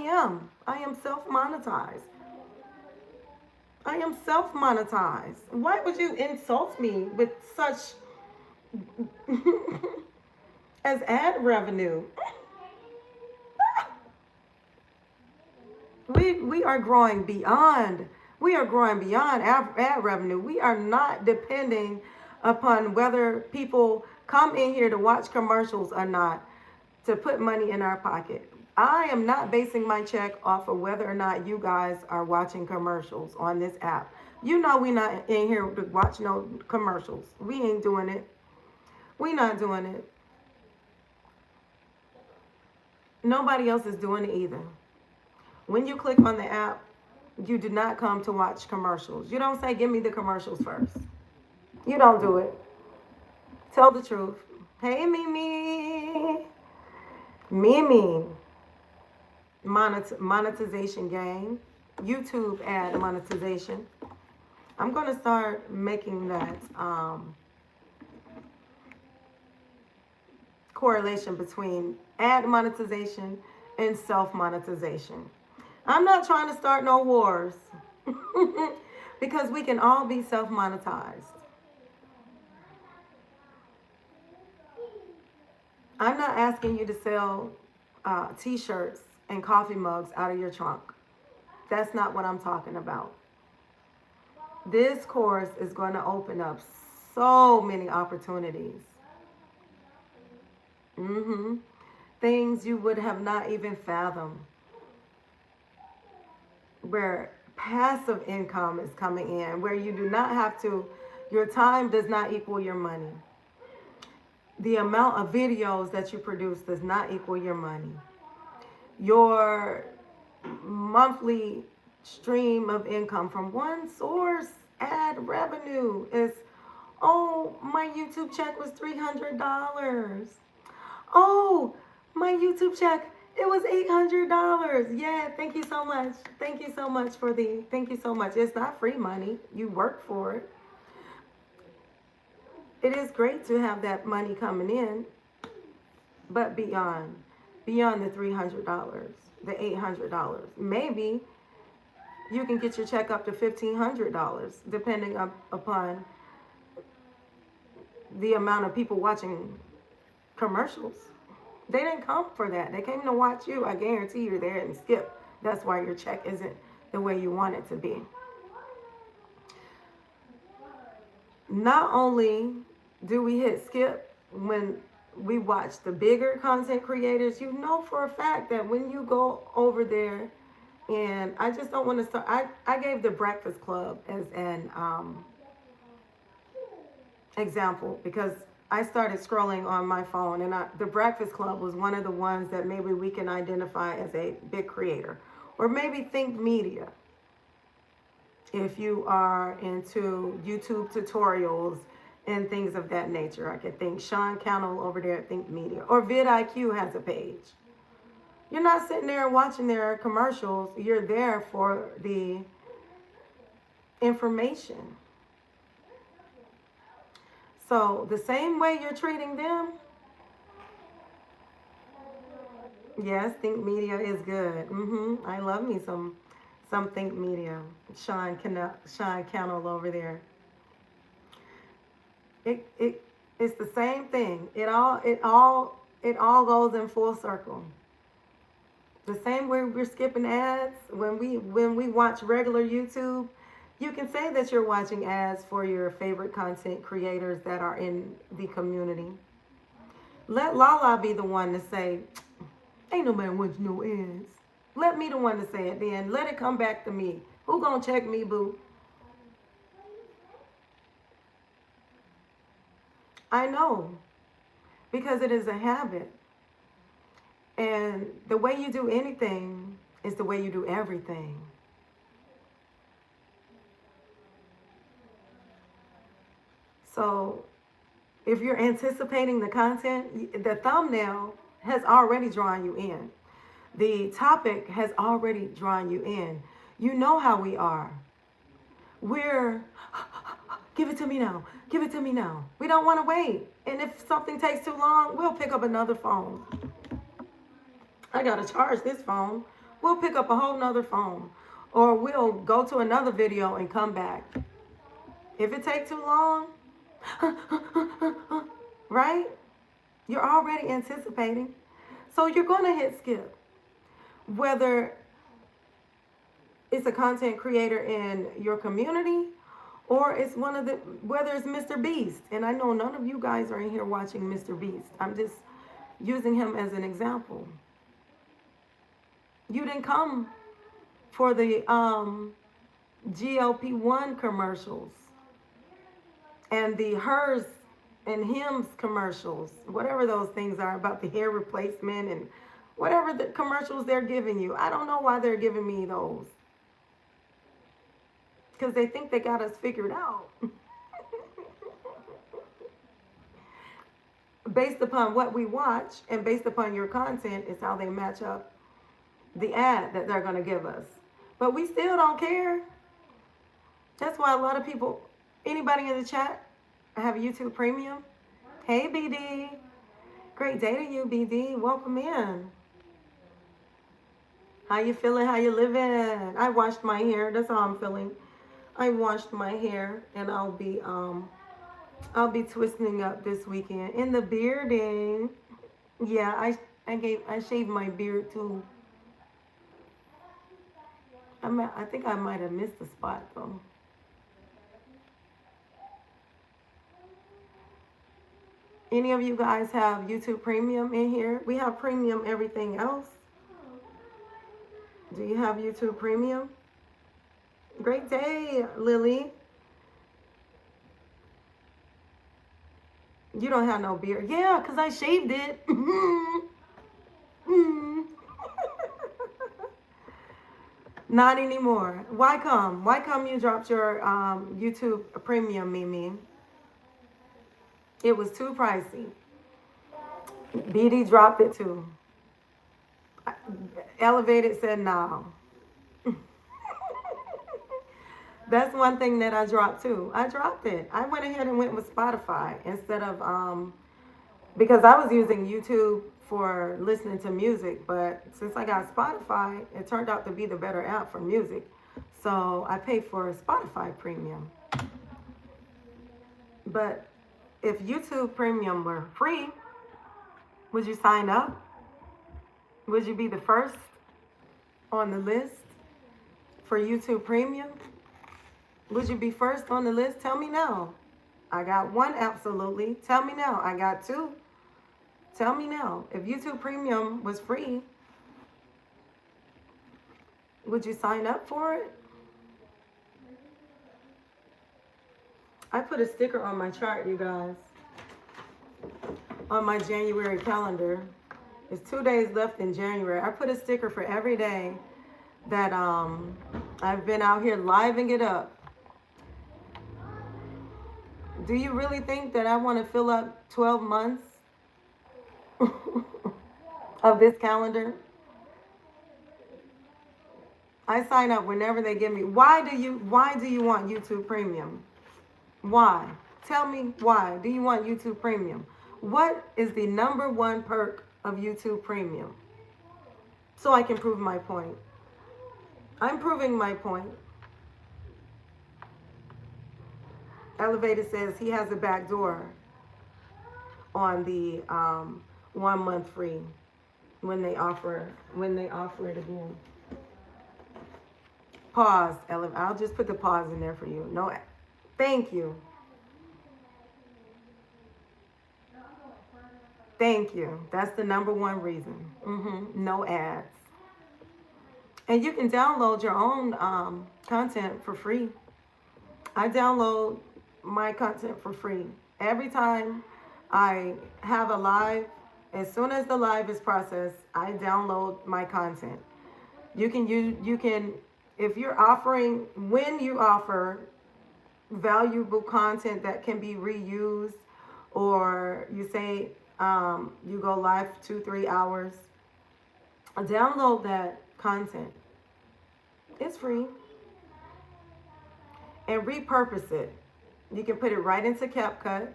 am self-monetized. I am self-monetized. Why would you insult me with such as ad revenue? We are growing beyond. We are growing beyond ad revenue. We are not depending upon whether people come in here to watch commercials or not to put money in our pocket. I am not basing my check off of whether or not you guys are watching commercials on this app. You know we not in here to watch no commercials. We ain't doing it. We not doing it. Nobody else is doing it either. When you click on the app, you do not come to watch commercials. You don't say, give me the commercials first. You don't do it. Tell the truth. Hey, Mimi. Mimi. Monetization game. YouTube ad monetization. I'm going to start making that correlation between ad monetization and self-monetization. I'm not trying to start no wars because we can all be self-monetized. I'm not asking you to sell t-shirts and coffee mugs out of your trunk. That's not what I'm talking about. This course is going to open up so many opportunities. Things you would have not even fathomed. Where passive income is coming in, where you do not have to, your time does not equal your money. The amount of videos that you produce does not equal your money. Your monthly stream of income from one source, ad revenue, is, oh, my YouTube check was $300. Oh, my YouTube check, it was $800. Yeah, thank you so much. Thank you so much thank you so much. It's not free money. You work for it. It is great to have that money coming in, but beyond the $300, the $800, maybe you can get your check up to $1,500, depending upon the amount of people watching commercials. They didn't come for that. They came to watch you. I guarantee you're there and skip. That's why your check isn't the way you want it to be. Not only do we hit skip when we watch the bigger content creators, you know for a fact that when you go over there, and I just don't want to start, I gave the Breakfast Club as an example because I started scrolling on my phone, and the Breakfast Club was one of the ones that maybe we can identify as a big creator, or maybe Think Media. If you are into YouTube tutorials and things of that nature, I could think Sean Cannell over there at Think Media, or vidIQ has a page. You're not sitting there watching their commercials. You're there for the information. So the same way you're treating them, yes, Think Media is good. I love me some Think Media. Sean Cannell over there. It's the same thing. It all goes in full circle. The same way we're skipping ads when we watch regular YouTube, you can say that you're watching ads for your favorite content creators that are in the community. Let LaLa be the one to say, ain't nobody watching no ads. Let me the one to say it then. Let it come back to me. Who gonna check me, boo? I know. Because it is a habit. And the way you do anything is the way you do everything. So if you're anticipating the content, the thumbnail has already drawn you in. The topic has already drawn you in. You know how we are. We're, give it to me now. Give it to me now. We don't want to wait. And if something takes too long, we'll pick up another phone. I got to charge this phone. We'll pick up a whole nother phone. Or we'll go to another video and come back. If it takes too long, right? You're already anticipating. So you're going to hit skip. Whether it's a content creator in your community or it's whether it's Mr. Beast. And I know none of you guys are in here watching Mr. Beast. I'm just using him as an example. You didn't come for the GLP-1 commercials and the hers and hims commercials, whatever those things are about the hair replacement and whatever the commercials they're giving you. I don't know why they're giving me those. Because they think they got us figured out. Based upon what we watch and based upon your content is how they match up the ad that they're going to give us. But we still don't care. That's why a lot of people, anybody in the chat, have YouTube Premium. Hey, BD. Great day to you, BD. Welcome in. How you feeling? How you living? I washed my hair. That's how I'm feeling. I washed my hair, and I'll be twisting up this weekend in the bearding. Yeah, I shaved my beard too. I think I might have missed a spot though. Any of you guys have YouTube Premium in here? We have Premium everything else. Do you have YouTube Premium? Great day, Lily. You don't have no beard. Yeah, because I shaved it. Not anymore. Why come? Why come you dropped your YouTube Premium, Mimi? It was too pricey. BD dropped it too. Elevated said no. That's one thing that I dropped too. I dropped it. I went ahead and went with Spotify instead of, because I was using YouTube for listening to music, but since I got Spotify, it turned out to be the better app for music. So I paid for Spotify Premium. But if YouTube Premium were free, would you sign up? Would you be the first on the list for YouTube Premium? Would you be first on the list? Tell me now. I got one, absolutely. Tell me now. I got two. Tell me now. If YouTube Premium was free, would you sign up for it? I put a sticker on my chart, you guys. On my January calendar. It's 2 days left in January. I put a sticker for every day that I've been out here living it up. Do you really think that I want to fill up 12 months of this calendar? I sign up whenever they give me. Why do you want YouTube Premium? Why? Tell me why. Do you want YouTube Premium? What is the number one perk of YouTube Premium? So I can prove my point. I'm proving my point. Elevated says he has a back door on the 1 month free when they offer it again. Pause. I'll just put the pause in there for you. No, thank you. Thank you. That's the number one reason. No ads. And you can download your own content for free. I download my content for free. Every time I have a live, as soon as the live is processed, I download my content. You can, if you're offering, when you offer valuable content that can be reused, or you say you go live 2-3 hours, download that content. It's free. And repurpose it. You can put it right into CapCut.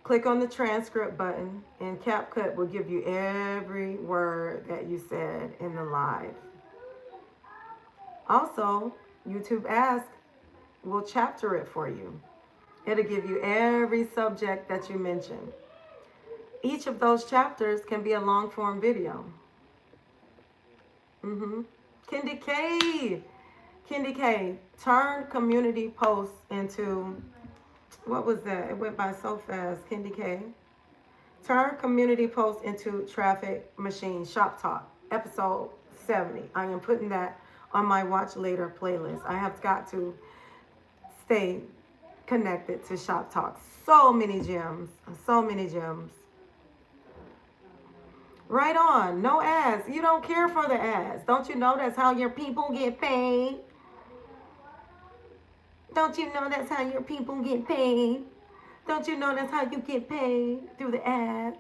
Click on the transcript button, and CapCut will give you every word that you said in the live. Also, YouTube Ask will chapter it for you. It'll give you every subject that you mentioned. Each of those chapters can be a long form video. Kendi K, turn community posts into, what was that? It went by so fast. Kendi K. Turn community posts into traffic machine. Shop Talk, episode 70. I am putting that on my watch later playlist. I have got to stay connected to Shop Talk. So many gems. So many gems. Right on. No ads. You don't care for the ads. Don't you know that's how your people get paid? Don't you know that's how your people get paid? Don't you know that's how you get paid? Through the ads.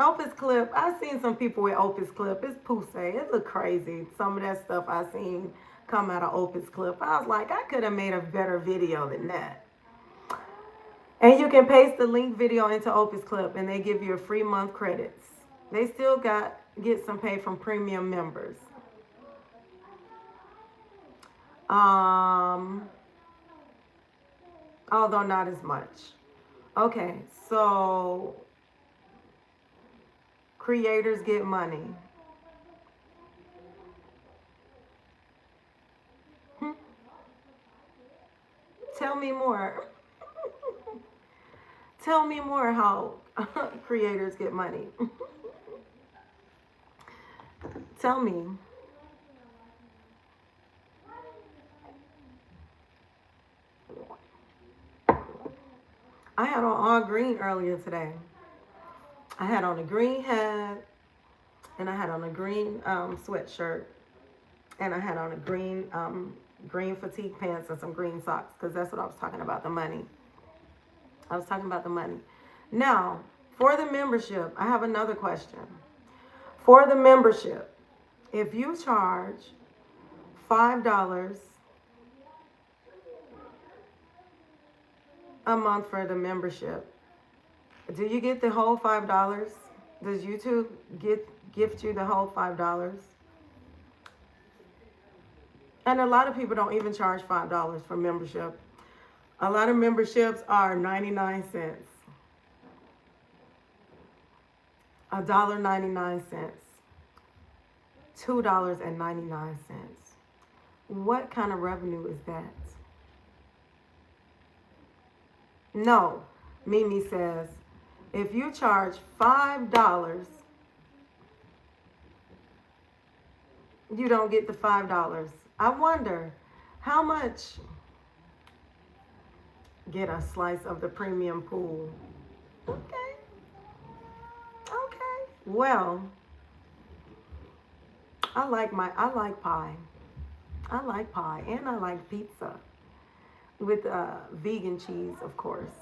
Opus Clip. I've seen some people with Opus Clip. It's poussé. It look crazy. Some of that stuff I've seen come out of Opus Clip. I was like, I could have made a better video than that. And you can paste the link video into Opus Clip, and they give you a free month credits. They still get some pay from premium members. Although not as much. Okay, so creators get money. Tell me more. Tell me more how creators get money. Tell me. I had on all green earlier today. I had on a green hat, and I had on a green sweatshirt, and I had on a green green fatigue pants and some green socks, because that's what I was talking about, the money. I was talking about the money. Now, for the membership, I have another question. For the membership, if you charge $5 a month for the membership, do you get the whole $5? Does YouTube gift you the whole $5? And a lot of people don't even charge $5 for membership. A lot of memberships are 99 cents. $1.99. $2.99. What kind of revenue is that? No, Mimi says, if you charge $5, you don't get the $5. I wonder how much. Get a slice of the premium pool. Okay. Okay. Well, I like pie. I like pie, and I like pizza with vegan cheese, of course.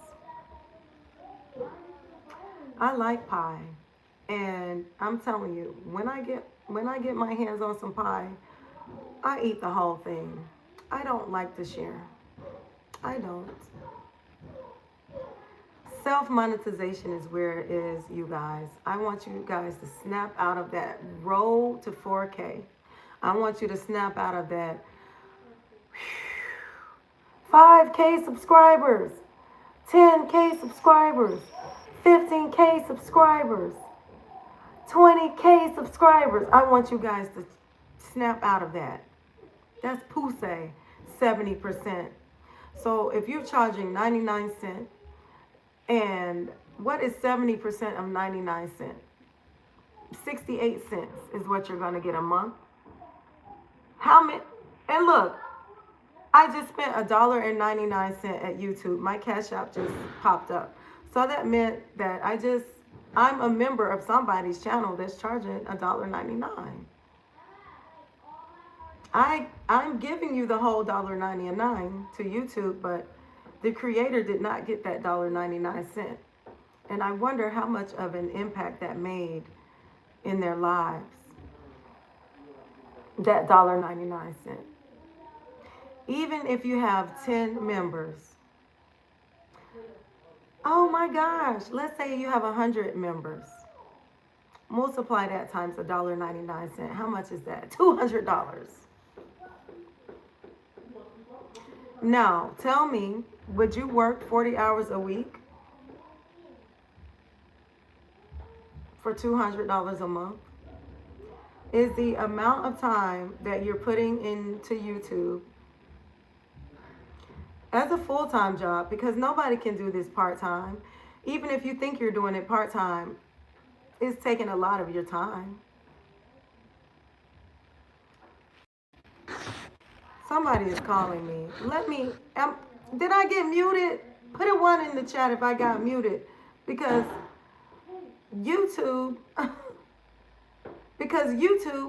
I like pie, And I'm telling you, when I get my hands on some pie, I eat the whole thing. I don't like to share. I don't. Self-monetization is where it is, you guys. I want you guys to snap out of that road to 4K. I want you to snap out of that 5K subscribers, 10K subscribers, 15K subscribers, 20K subscribers. I want you guys to snap out of that. That's Pusey, 70%. So if you're charging 99 cents, and what is 70% of 99 cents? 68 cents is what you're going to get a month. How many? And look, I just spent $1.99 at YouTube. My Cash App just popped up. So that meant that I'm a member of somebody's channel that's charging $1.99. I'm giving you the whole $1.99 to YouTube, but the creator did not get that $1.99. And I wonder how much of an impact that made in their lives. That $1.99. Even if you have 10 members. Oh my gosh, let's say you have 100 members. Multiply that times $1.99. How much is that? $200. Now, tell me, would you work 40 hours a week for $200 a month? Is the amount of time that you're putting into YouTube as a full-time job, because nobody can do this part-time. Even if you think you're doing it part-time, it's taking a lot of your time. Somebody is calling me. Did I get muted? Put a 1 in the chat if I got muted. Because YouTube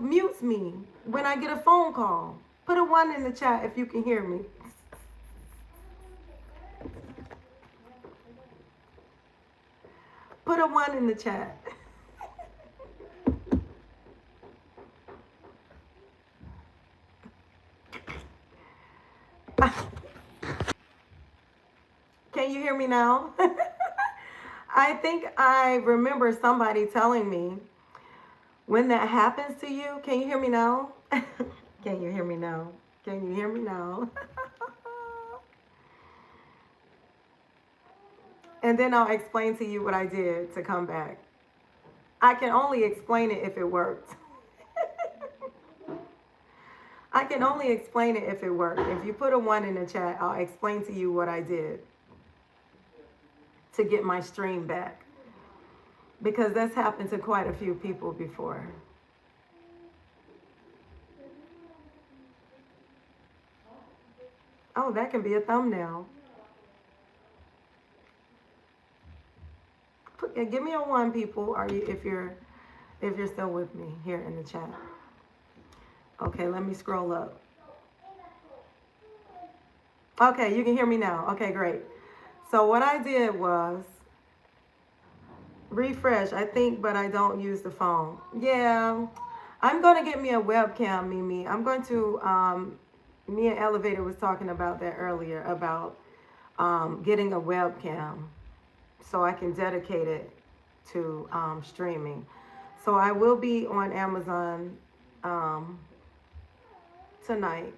mutes me when I get a phone call. Put a 1 in the chat if you can hear me. Put a 1 in the chat. Can you hear me now? I think I remember somebody telling me, when that happens to you, can you hear me now? Can you hear me now? Can you hear me now? And then I'll explain to you what I did to come back. I can only explain it if it worked. I can only explain it if it worked. If you put a 1 in the chat, I'll explain to you what I did to get my stream back. Because that's happened to quite a few people before. Oh, that can be a thumbnail. Give me a 1, people. If you're still with me here in the chat. Okay, let me scroll up. Okay, you can hear me now. Okay, great. So what I did was refresh, I think, but I don't use the phone. Yeah, I'm going to get me a webcam, Mimi. I'm going to, me and Elevator was talking about that earlier, about getting a webcam so I can dedicate it to streaming. So I will be on Amazon tonight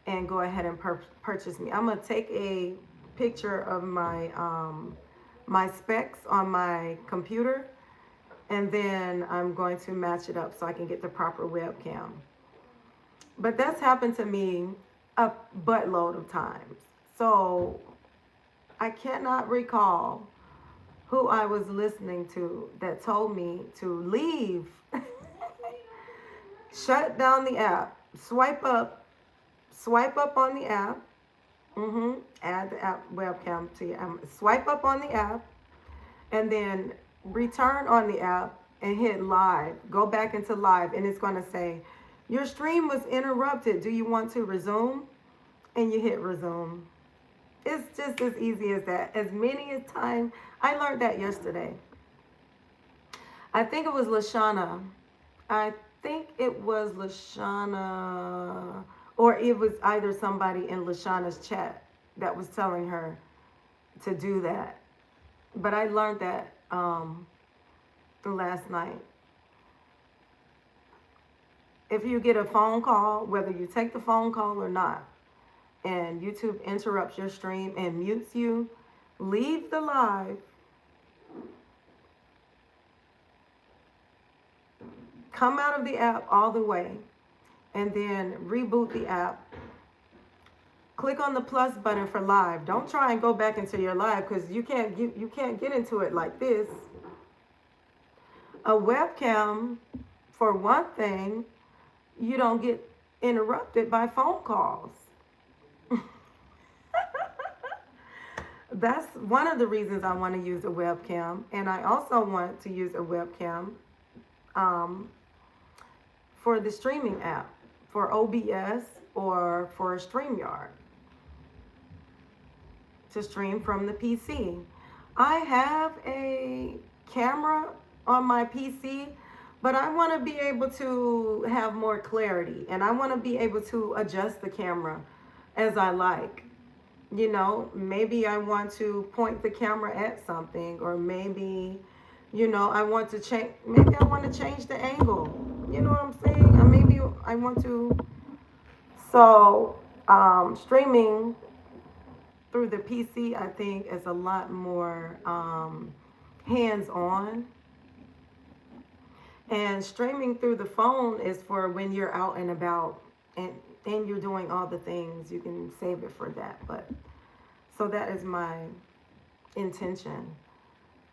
and go ahead and purchase me. I'm going to take a picture of my my specs on my computer, and then I'm going to match it up so I can get the proper webcam. But that's happened to me a buttload of times. So I cannot recall who I was listening to that told me to leave, shut down the app, swipe up on the app, add the app webcam to your swipe up on the app, and then return on the app and hit live. Go back into live, and it's going to say, your stream was interrupted. Do you want to resume? And you hit resume. It's just as easy as that. As many as time. I learned that yesterday. I think it was Lashana. I think it was Lashana, or it was either somebody in Lashana's chat that was telling her to do that. But I learned that last night. If you get a phone call, whether you take the phone call or not, and YouTube interrupts your stream and mutes you, leave the live, come out of the app all the way, and then reboot the app. Click on the plus button for live. Don't try and go back into your live because you can't get into it like this. A webcam, for one thing, you don't get interrupted by phone calls. That's one of the reasons I want to use a webcam. And I also want to use a webcam for the streaming app, for OBS or for StreamYard, to stream from the PC. I have a camera on my PC, but I want to be able to have more clarity, and I want to be able to adjust the camera as I like. You know, maybe I want to point the camera at something, or maybe, you know, I want to change, maybe I want to change the angle. You know what I'm saying? Or maybe I want to, so streaming through the PC, I think, is a lot more hands-on. And streaming through the phone is for when you're out and about and you're doing all the things. You can save it for that. But so that is my intention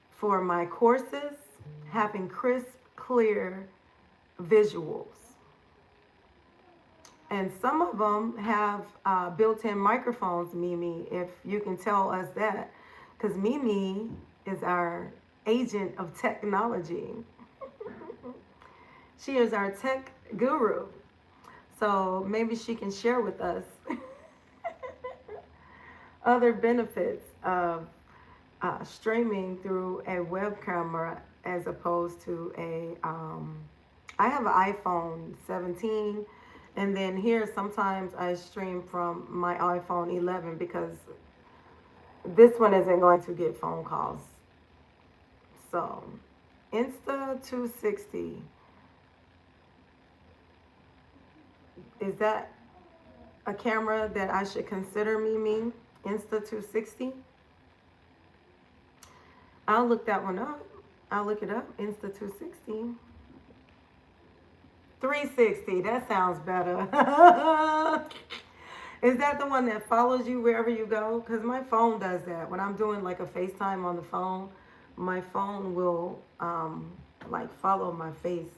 for my courses, having crisp, clear visuals. And some of them have built-in microphones, Mimi, if you can tell us that. Because Mimi is our agent of technology. She is our tech guru. So maybe she can share with us other benefits of streaming through a web camera as opposed to a, I have an iPhone 17. And then here, sometimes I stream from my iPhone 11 because this one isn't going to get phone calls. So, Insta260. Is that a camera that I should consider, Mimi? Insta260? I'll look that one up. I'll look it up. Insta260. 360, that sounds better. Is that the one that follows you wherever you go? Because my phone does that. When I'm doing like a FaceTime on the phone, my phone will like follow my face.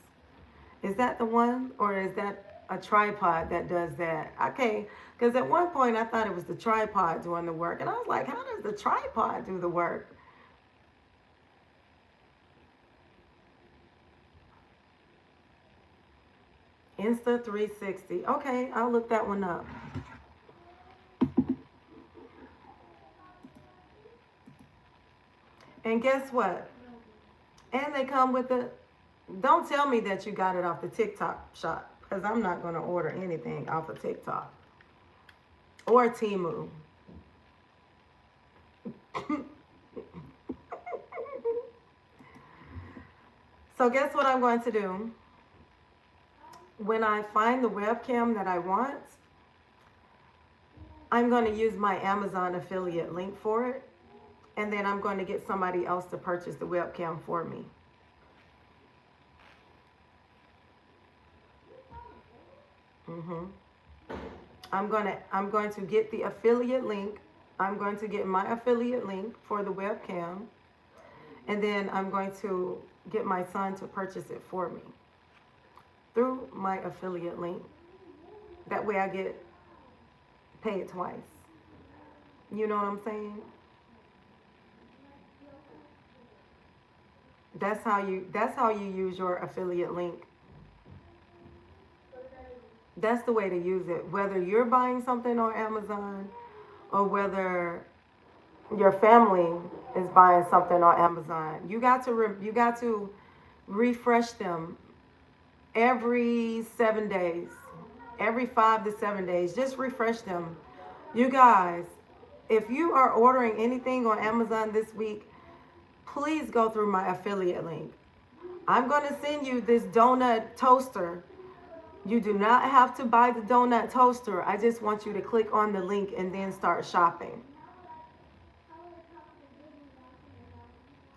Is that the one? Or is that a tripod that does that? Okay, because at one point I thought it was the tripod doing the work. And I was like, how does the tripod do the work? Insta360. Okay, I'll look that one up. And guess what? And they come with the, don't tell me that you got it off the TikTok shop, because I'm not going to order anything off of TikTok or Temu. So guess what I'm going to do? When I find the webcam that I want, I'm going to use my Amazon affiliate link for it. And then I'm going to get somebody else to purchase the webcam for me. I'm going to get the affiliate link. I'm going to get my affiliate link for the webcam. And then I'm going to get my son to purchase it for me through my affiliate link. That way I get paid twice. You know what I'm saying? That's how you use your affiliate link. That's the way to use it. Whether you're buying something on Amazon or whether your family is buying something on Amazon, you got to refresh them every 7 days, every 5 to 7 days. Just refresh them. You guys, if you are ordering anything on Amazon this week, please go through my affiliate link. I'm going to send you this donut toaster. You do not have to buy the donut toaster. I just want you to click on the link and then start shopping.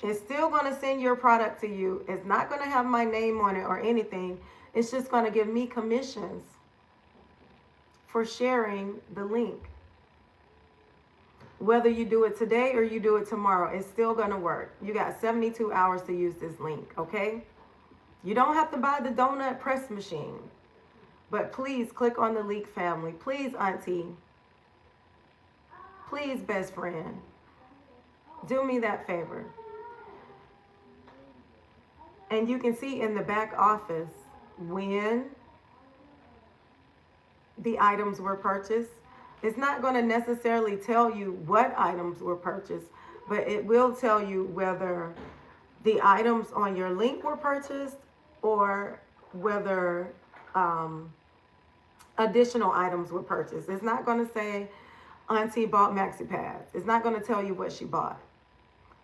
It's still going to send your product to you. It's not going to have my name on it or anything. It's just going to give me commissions for sharing the link. Whether you do it today or you do it tomorrow, it's still going to work. You got 72 hours to use this link, okay? You don't have to buy the donut press machine. But please click on the link, family. Please, auntie. Please, best friend. Do me that favor. And you can see in the back office when the items were purchased. It's not going to necessarily tell you what items were purchased, but it will tell you whether the items on your link were purchased or whether additional items were purchased. It's not going to say auntie bought maxi pads. It's not going to tell you what she bought.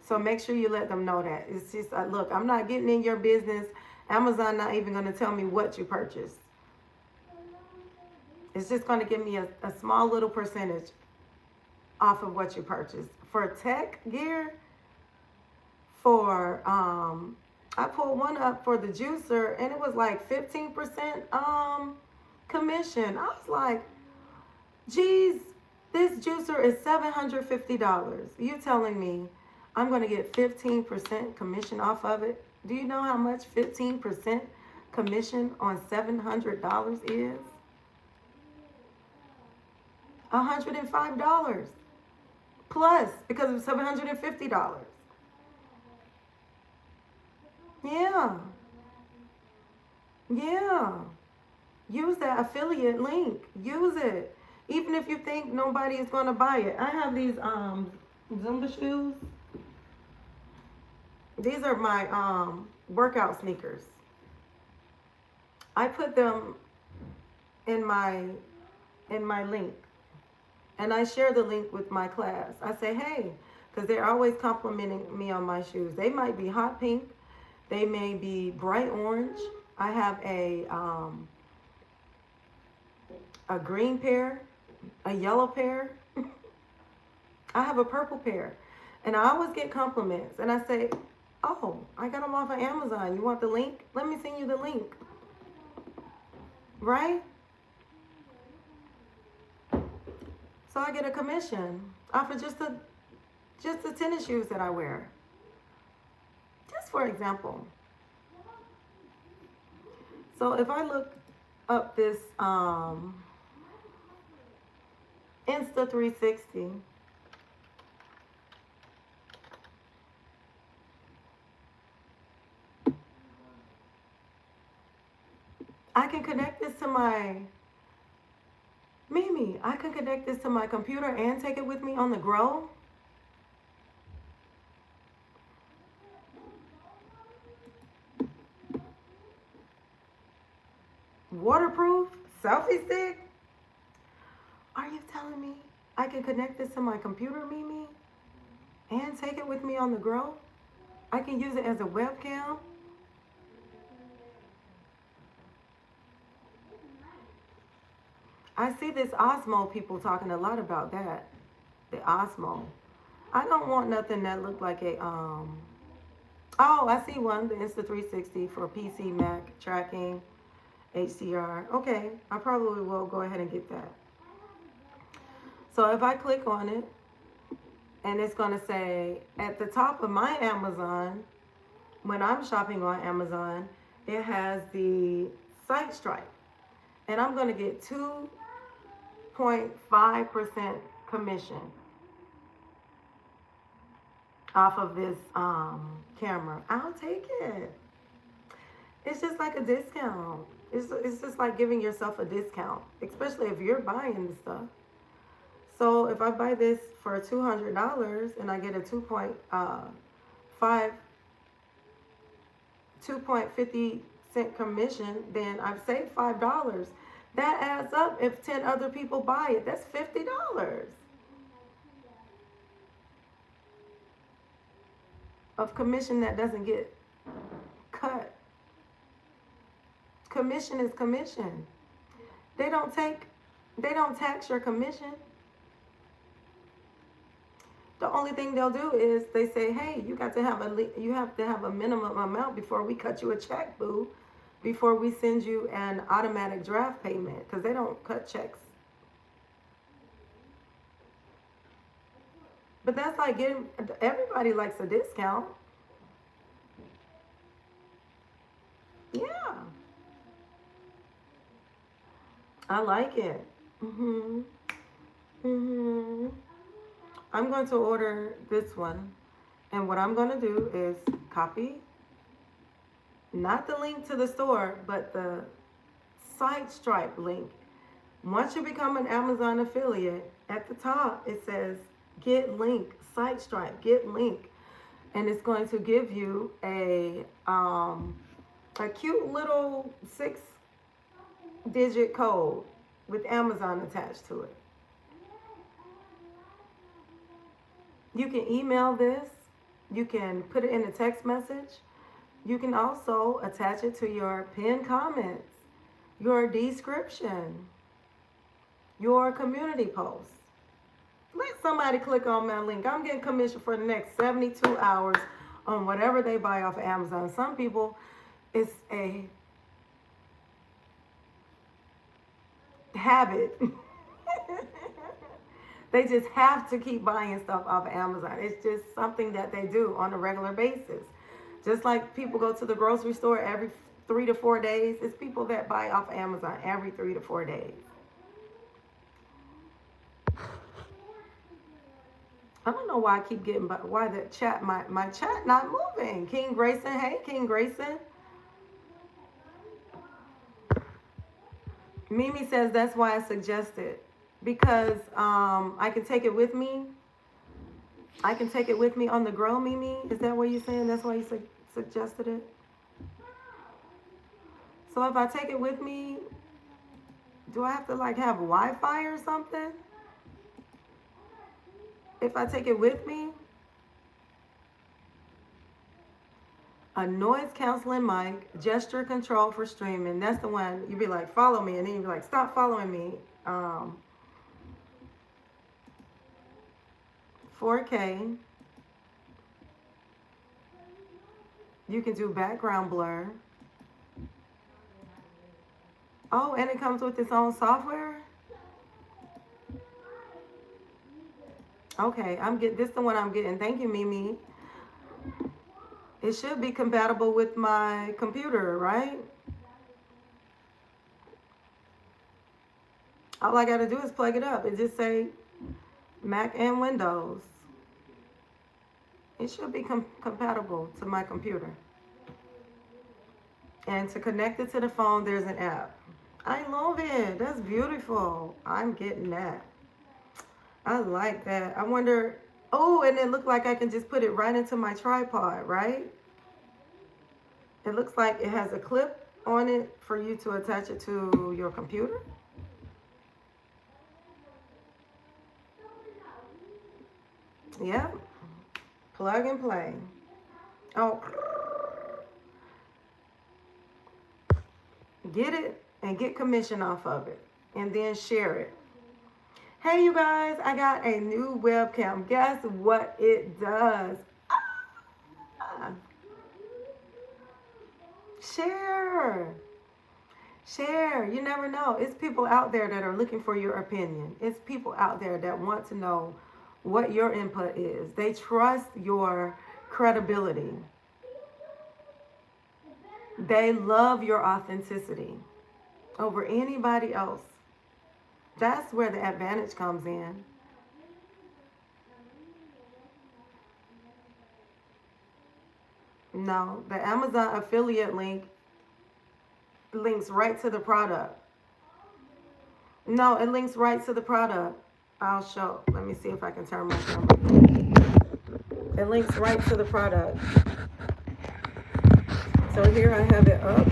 So make sure you let them know that. It's just, look, I'm not getting in your business. Amazon not even going to tell me what you purchased. It's just going to give me a small little percentage off of what you purchased. For tech gear, for, I pulled one up for the juicer and it was like 15% commission. I was like, geez, this juicer is $750. You telling me I'm going to get 15% commission off of it? Do you know how much 15% commission on $700 is? $105 plus because of $750. Yeah. Use that affiliate link. Use it. Even if you think nobody is going to buy it. I have these Zumba shoes. These are my workout sneakers. I put them in my link. And I share the link with my class. I say, hey, because they're always complimenting me on my shoes. They might be hot pink. They may be bright orange. I have a green pair, a yellow pair. I have a purple pair. And I always get compliments. And I say, oh, I got them off of Amazon. You want the link? Let me send you the link. Right? So I get a commission off of just the tennis shoes that I wear. Just for example. So if I look up this Insta 360, I can connect this to my Mimi, I can connect this to my computer and take it with me on the go. Waterproof selfie stick? Are you telling me I can connect this to my computer, Mimi, and take it with me on the go? I can use it as a webcam. I see this Osmo people talking a lot about that. The Osmo. I don't want nothing that look like a, oh, I see one, the Insta 360 for PC, Mac, tracking, HDR. Okay, I probably will go ahead and get that. So if I click on it, and it's going to say at the top of my Amazon, when I'm shopping on Amazon, it has the site stripe. And I'm going to get 2.5% commission off of this camera. I'll take it. It's just like a discount. It's just like giving yourself a discount, especially if you're buying the stuff. So if I buy this for $200 and I get a 2.5% 2.50 cent commission, then I've saved $5. That adds up. If 10 other people buy it, that's $50 of commission that doesn't get cut. Commission is commission. They don't tax your commission. The only thing they'll do is they say, hey, you have to have a minimum amount before we cut you a check, boo, before we send you an automatic draft payment, because they don't cut checks. But that's like everybody likes a discount. Yeah. I like it. I'm going to order this one. And what I'm going to do is copy, not the link to the store, but the site Stripe link. Once you become an Amazon affiliate, at the top it says get link, site Stripe, get link. And it's going to give you a cute little 6-digit code with Amazon attached to it. You can email this. You can put it in a text message. You can also attach it to your pinned comments, your description, your community post. Let somebody click on my link. I'm getting commission for the next 72 hours on whatever they buy off of Amazon. Some people, it's a habit. They just have to keep buying stuff off of Amazon. It's just something that they do on a regular basis. Just like people go to the grocery store every 3 to 4 days, it's people that buy off of Amazon every 3 to 4 days. I don't know why I keep getting, why the chat, my chat not moving. King Grayson, hey, King Grayson. Mimi says that's why I suggested. Because I can take it with me. I can take it with me on the grow, Mimi. Is that what you're saying? That's why you suggested it? So if I take it with me, do I have to like have Wi-Fi or something? If I take it with me? A noise canceling mic, gesture control for streaming. That's the one. You'd be like, follow me. And then you'd be like, stop following me. 4K. You can do background blur. Oh, and it comes with its own software? Okay, this is the one I'm getting. Thank you, Mimi. It should be compatible with my computer, right? All I gotta do is plug it up. It just say Mac and Windows. It should be compatible to my computer. And to connect it to the phone, there's an app. I love it. That's beautiful. I'm getting that. I like that. I wonder, oh, and it looked like I can just put it right into my tripod, right? It looks like it has a clip on it for you to attach it to your computer. Yep. Plug and play. Oh. Get it and get commission off of it. And then share it. Hey, you guys, I got a new webcam. Guess what it does? Share. Share. You never know. It's people out there that are looking for your opinion. It's people out there that want to know what your input is. They trust your credibility. They love your authenticity over anybody else. That's where the advantage comes in. No, the Amazon affiliate link links right to the product. No, it links right to the product. I'll show. Let me see if I can turn my camera. It links right to the product. So here I have it up,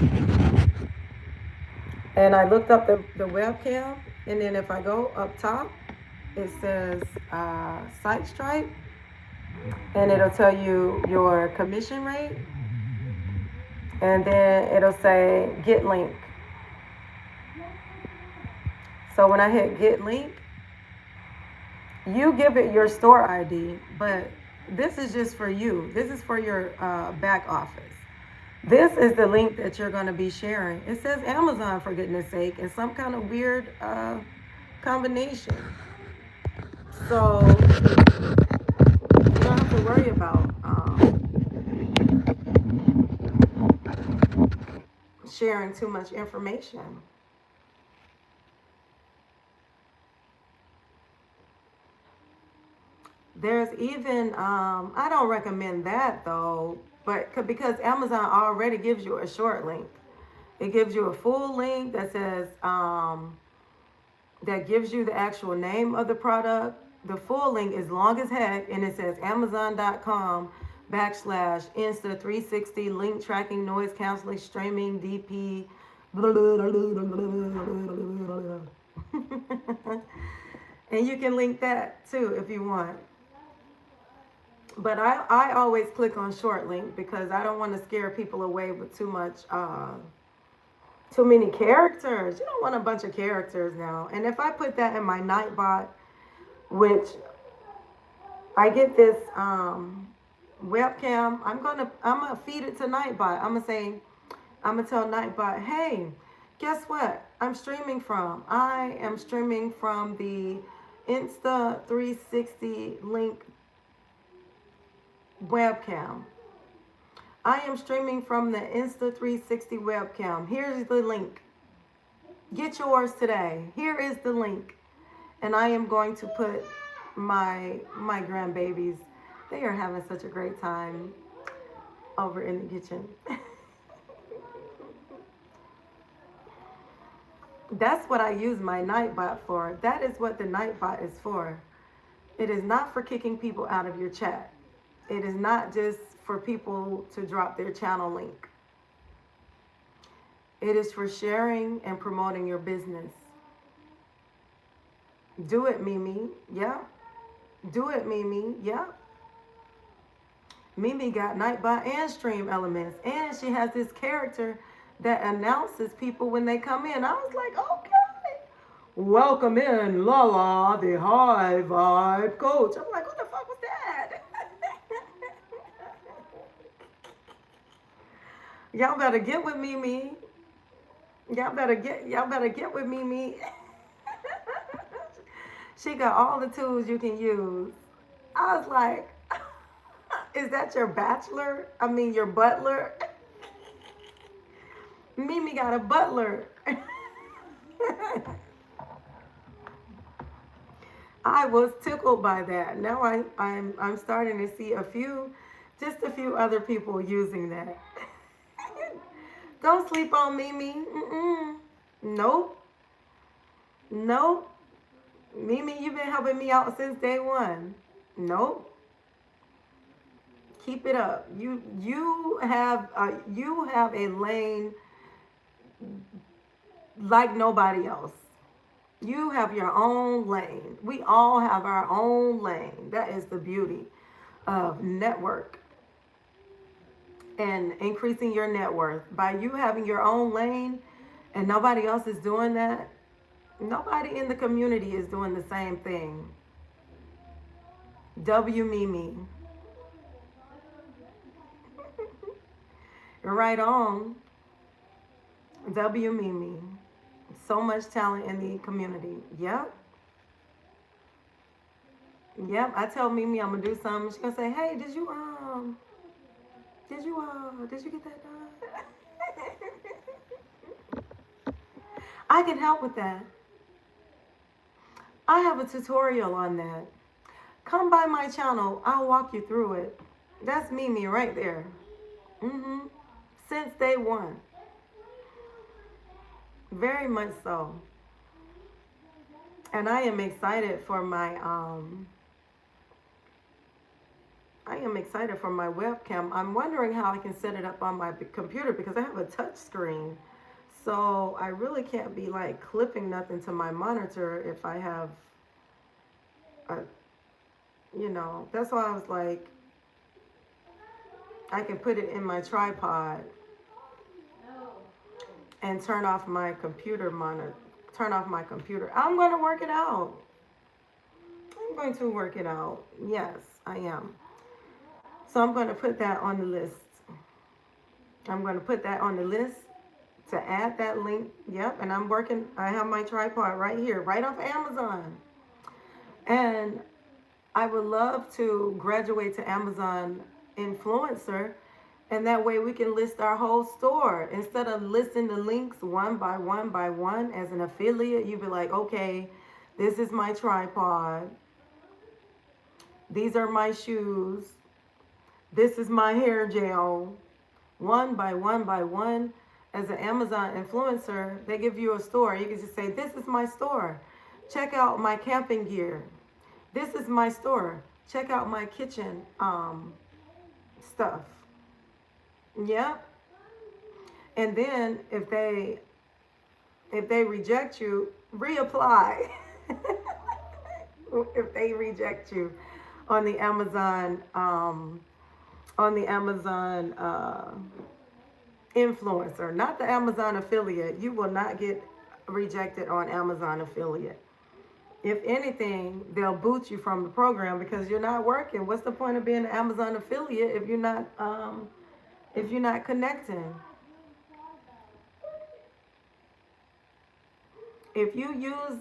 and I looked up the webcam, and then if I go up top, it says site stripe, and it'll tell you your commission rate, and then it'll say get link. So when I hit get link, you give it your store ID, but this is just for you. This is for your back office. This is the link that you're going to be sharing. It says Amazon, for goodness sake, and some kind of weird combination. So you don't have to worry about sharing too much information. There's even, I don't recommend that though, but because Amazon already gives you a short link. It gives you a full link that says, that gives you the actual name of the product. The full link is long as heck, and it says Amazon.com/Insta360 link tracking, noise canceling, streaming, DP. And you can link that too if you want. But I always click on short link because I don't want to scare people away with too many characters. You don't want a bunch of characters now. And if I put that in my Nightbot, which I get this webcam, I'm gonna feed it to Nightbot. I'm gonna tell Nightbot, hey, guess what? I am streaming from the Insta360 link webcam. I am streaming from the Insta360 webcam. Here's the link. Get yours today. Here is the link. And I am going to put my grandbabies. They are having such a great time over in the kitchen. That's what I use my Nightbot for. That is what the Nightbot is for. It is not for kicking people out of your chat. It is not just for people to drop their channel link. It is for sharing and promoting your business. Do it, Mimi. Yeah. Do it, Mimi. Yeah. Mimi got Nightbot and Stream Elements. And she has this character that announces people when they come in. I was like, okay. Welcome in, LaLa, the high vibe coach. I'm like, what the fuck was that? Y'all better get with Mimi. Y'all better get with Mimi. She got all the tools you can use. I was like, is that your bachelor? I mean, your butler? Mimi got a butler. I was tickled by that. Now I'm starting to see just a few other people using that. Don't sleep on Mimi. Nope. Nope. Mimi, you've been helping me out since day one. Nope. Keep it up. You have a lane like nobody else. You have your own lane. We all have our own lane. That is the beauty of network and increasing your net worth. By you having your own lane and nobody else is doing that, nobody in the community is doing the same thing. W Mimi. Right on. W Mimi. So much talent in the community. Yep. Yep. I tell Mimi I'm gonna do something. She's gonna say, hey, did you get that done? I can help with that. I have a tutorial on that. Come by my channel. I'll walk you through it. That's Mimi right there. Since day one. Very much so. And I am excited for my I am excited for my webcam. I'm wondering how I can set it up on my computer because I have a touch screen. So I really can't be like clipping nothing to my monitor if I have a, that's why I was like, I can put it in my tripod and turn off my computer monitor, turn off my computer. I'm going to work it out. I'm going to work it out. Yes, I am. So I'm going to put that on the list. I'm going to put that on the list to add that link. Yep, and I'm working. I have my tripod right here, right off Amazon. And I would love to graduate to Amazon influencer, and that way we can list our whole store. Instead of listing the links one by one by one as an affiliate, you'd be like, okay, this is my tripod. These are my shoes. This is my hair gel. One by one by one. As an Amazon influencer, they give you a store. You can just say, this is my store. Check out my camping gear. This is my store. Check out my kitchen stuff. Yeah. And then if they reject you, reapply. If they reject you on the Amazon influencer, not the Amazon affiliate. You will not get rejected on Amazon affiliate. If anything, they'll boot you from the program because you're not working. What's the point of being an Amazon affiliate if you're not connecting? If you use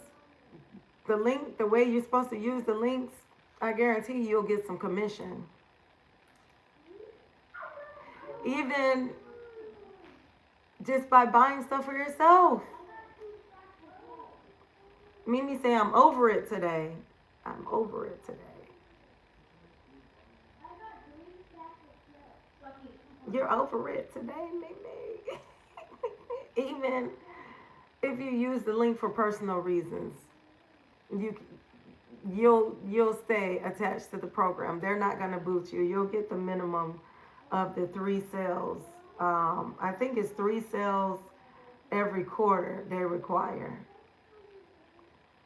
the link the way you're supposed to use the links, I guarantee you'll get some commission. Even just by buying stuff for yourself. Mimi say, I'm over it today. I'm over it today. You're over it today, Mimi. Even if you use the link for personal reasons, you'll stay attached to the program. They're not going to boot you. You'll get the minimum of the 3 sales. I think it's 3 sales every quarter they require.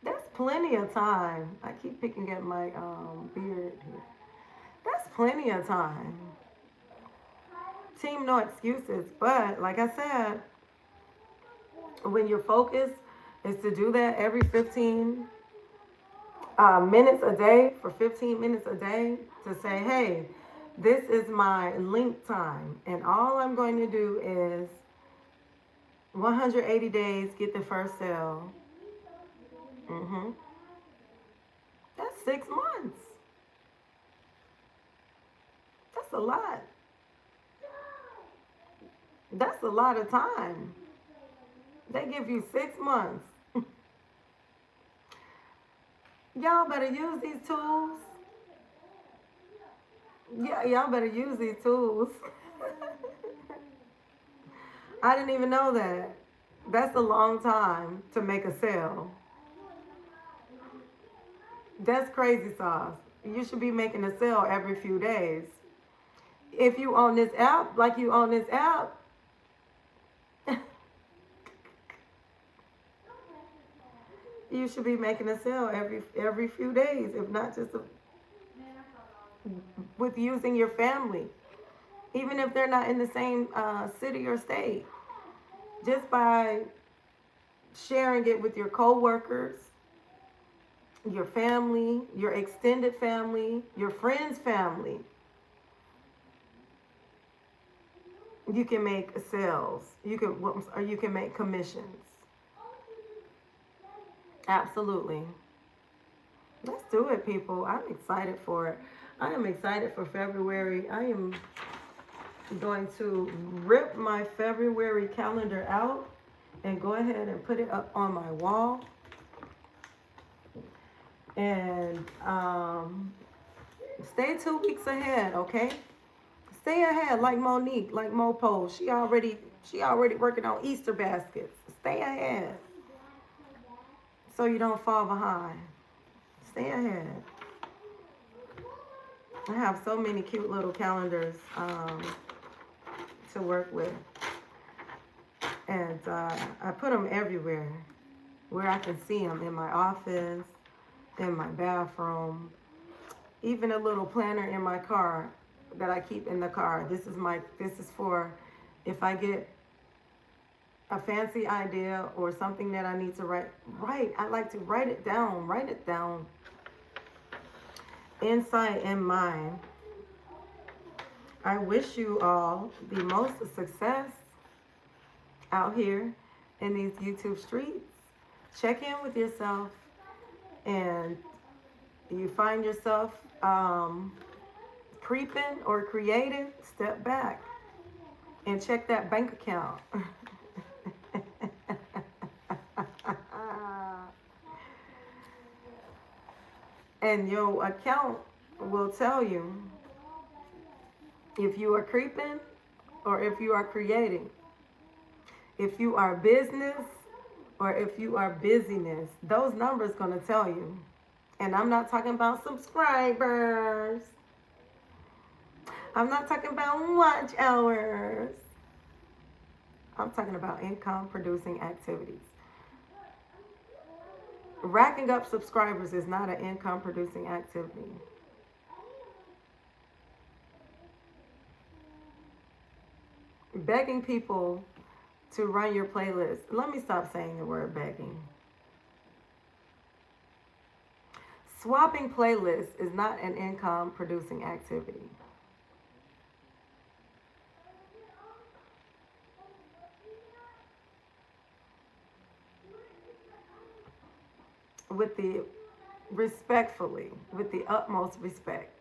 That's plenty of time. I keep picking at my beard here. That's plenty of time. Team, no excuses. But like I said, when your focus is to do that every 15 minutes a day, for 15 minutes a day, to say, hey, this is my link time. And all I'm going to do is 180 days, get the first sale. That's 6 months. That's a lot. That's a lot of time. They give you 6 months. Y'all better use these tools. Yeah, y'all better use these tools. I didn't even know that. That's a long time to make a sale. That's crazy sauce. You should be making a sale every few days. If you own this app, like you own this app, you should be making a sale every few days, if not just with using your family. Even if they're not in the same city or state. Just by sharing it with your coworkers, your family, your extended family, your friends' family. You can make sales. You can make commissions. Absolutely. Let's do it, people. I'm excited for it. I am excited for February. I am going to rip my February calendar out and go ahead and put it up on my wall. And stay 2 weeks ahead, okay? Stay ahead like Monique, like Mopo. She already working on Easter baskets. Stay ahead so you don't fall behind. Stay ahead. I have so many cute little calendars to work with. And I put them everywhere where I can see them, in my office, in my bathroom, even a little planner in my car that I keep in the car. This is for if I get a fancy idea or something that I need to write. I like to write it down. Insight in mind. I wish you all the most success out here in these YouTube streets. Check in with yourself, and you find yourself creeping or creating, step back and check that bank account. And your account will tell you if you are creeping or if you are creating, if you are business or if you are busyness. Those numbers going to tell you. And I'm not talking about subscribers. I'm not talking about watch hours. I'm talking about income producing activities. Racking up subscribers is not an income producing activity. Begging people to run your playlist. Let me stop saying the word begging. Swapping playlists is not an income producing activity. With the utmost respect.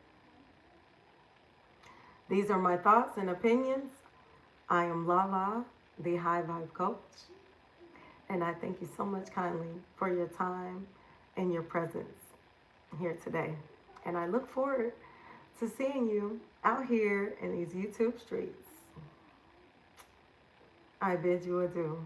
These are my thoughts and opinions. I am LaLa, the High Vibe Coach, and I thank you so much kindly for your time and your presence here today. And I look forward to seeing you out here in these YouTube streets. I bid you adieu.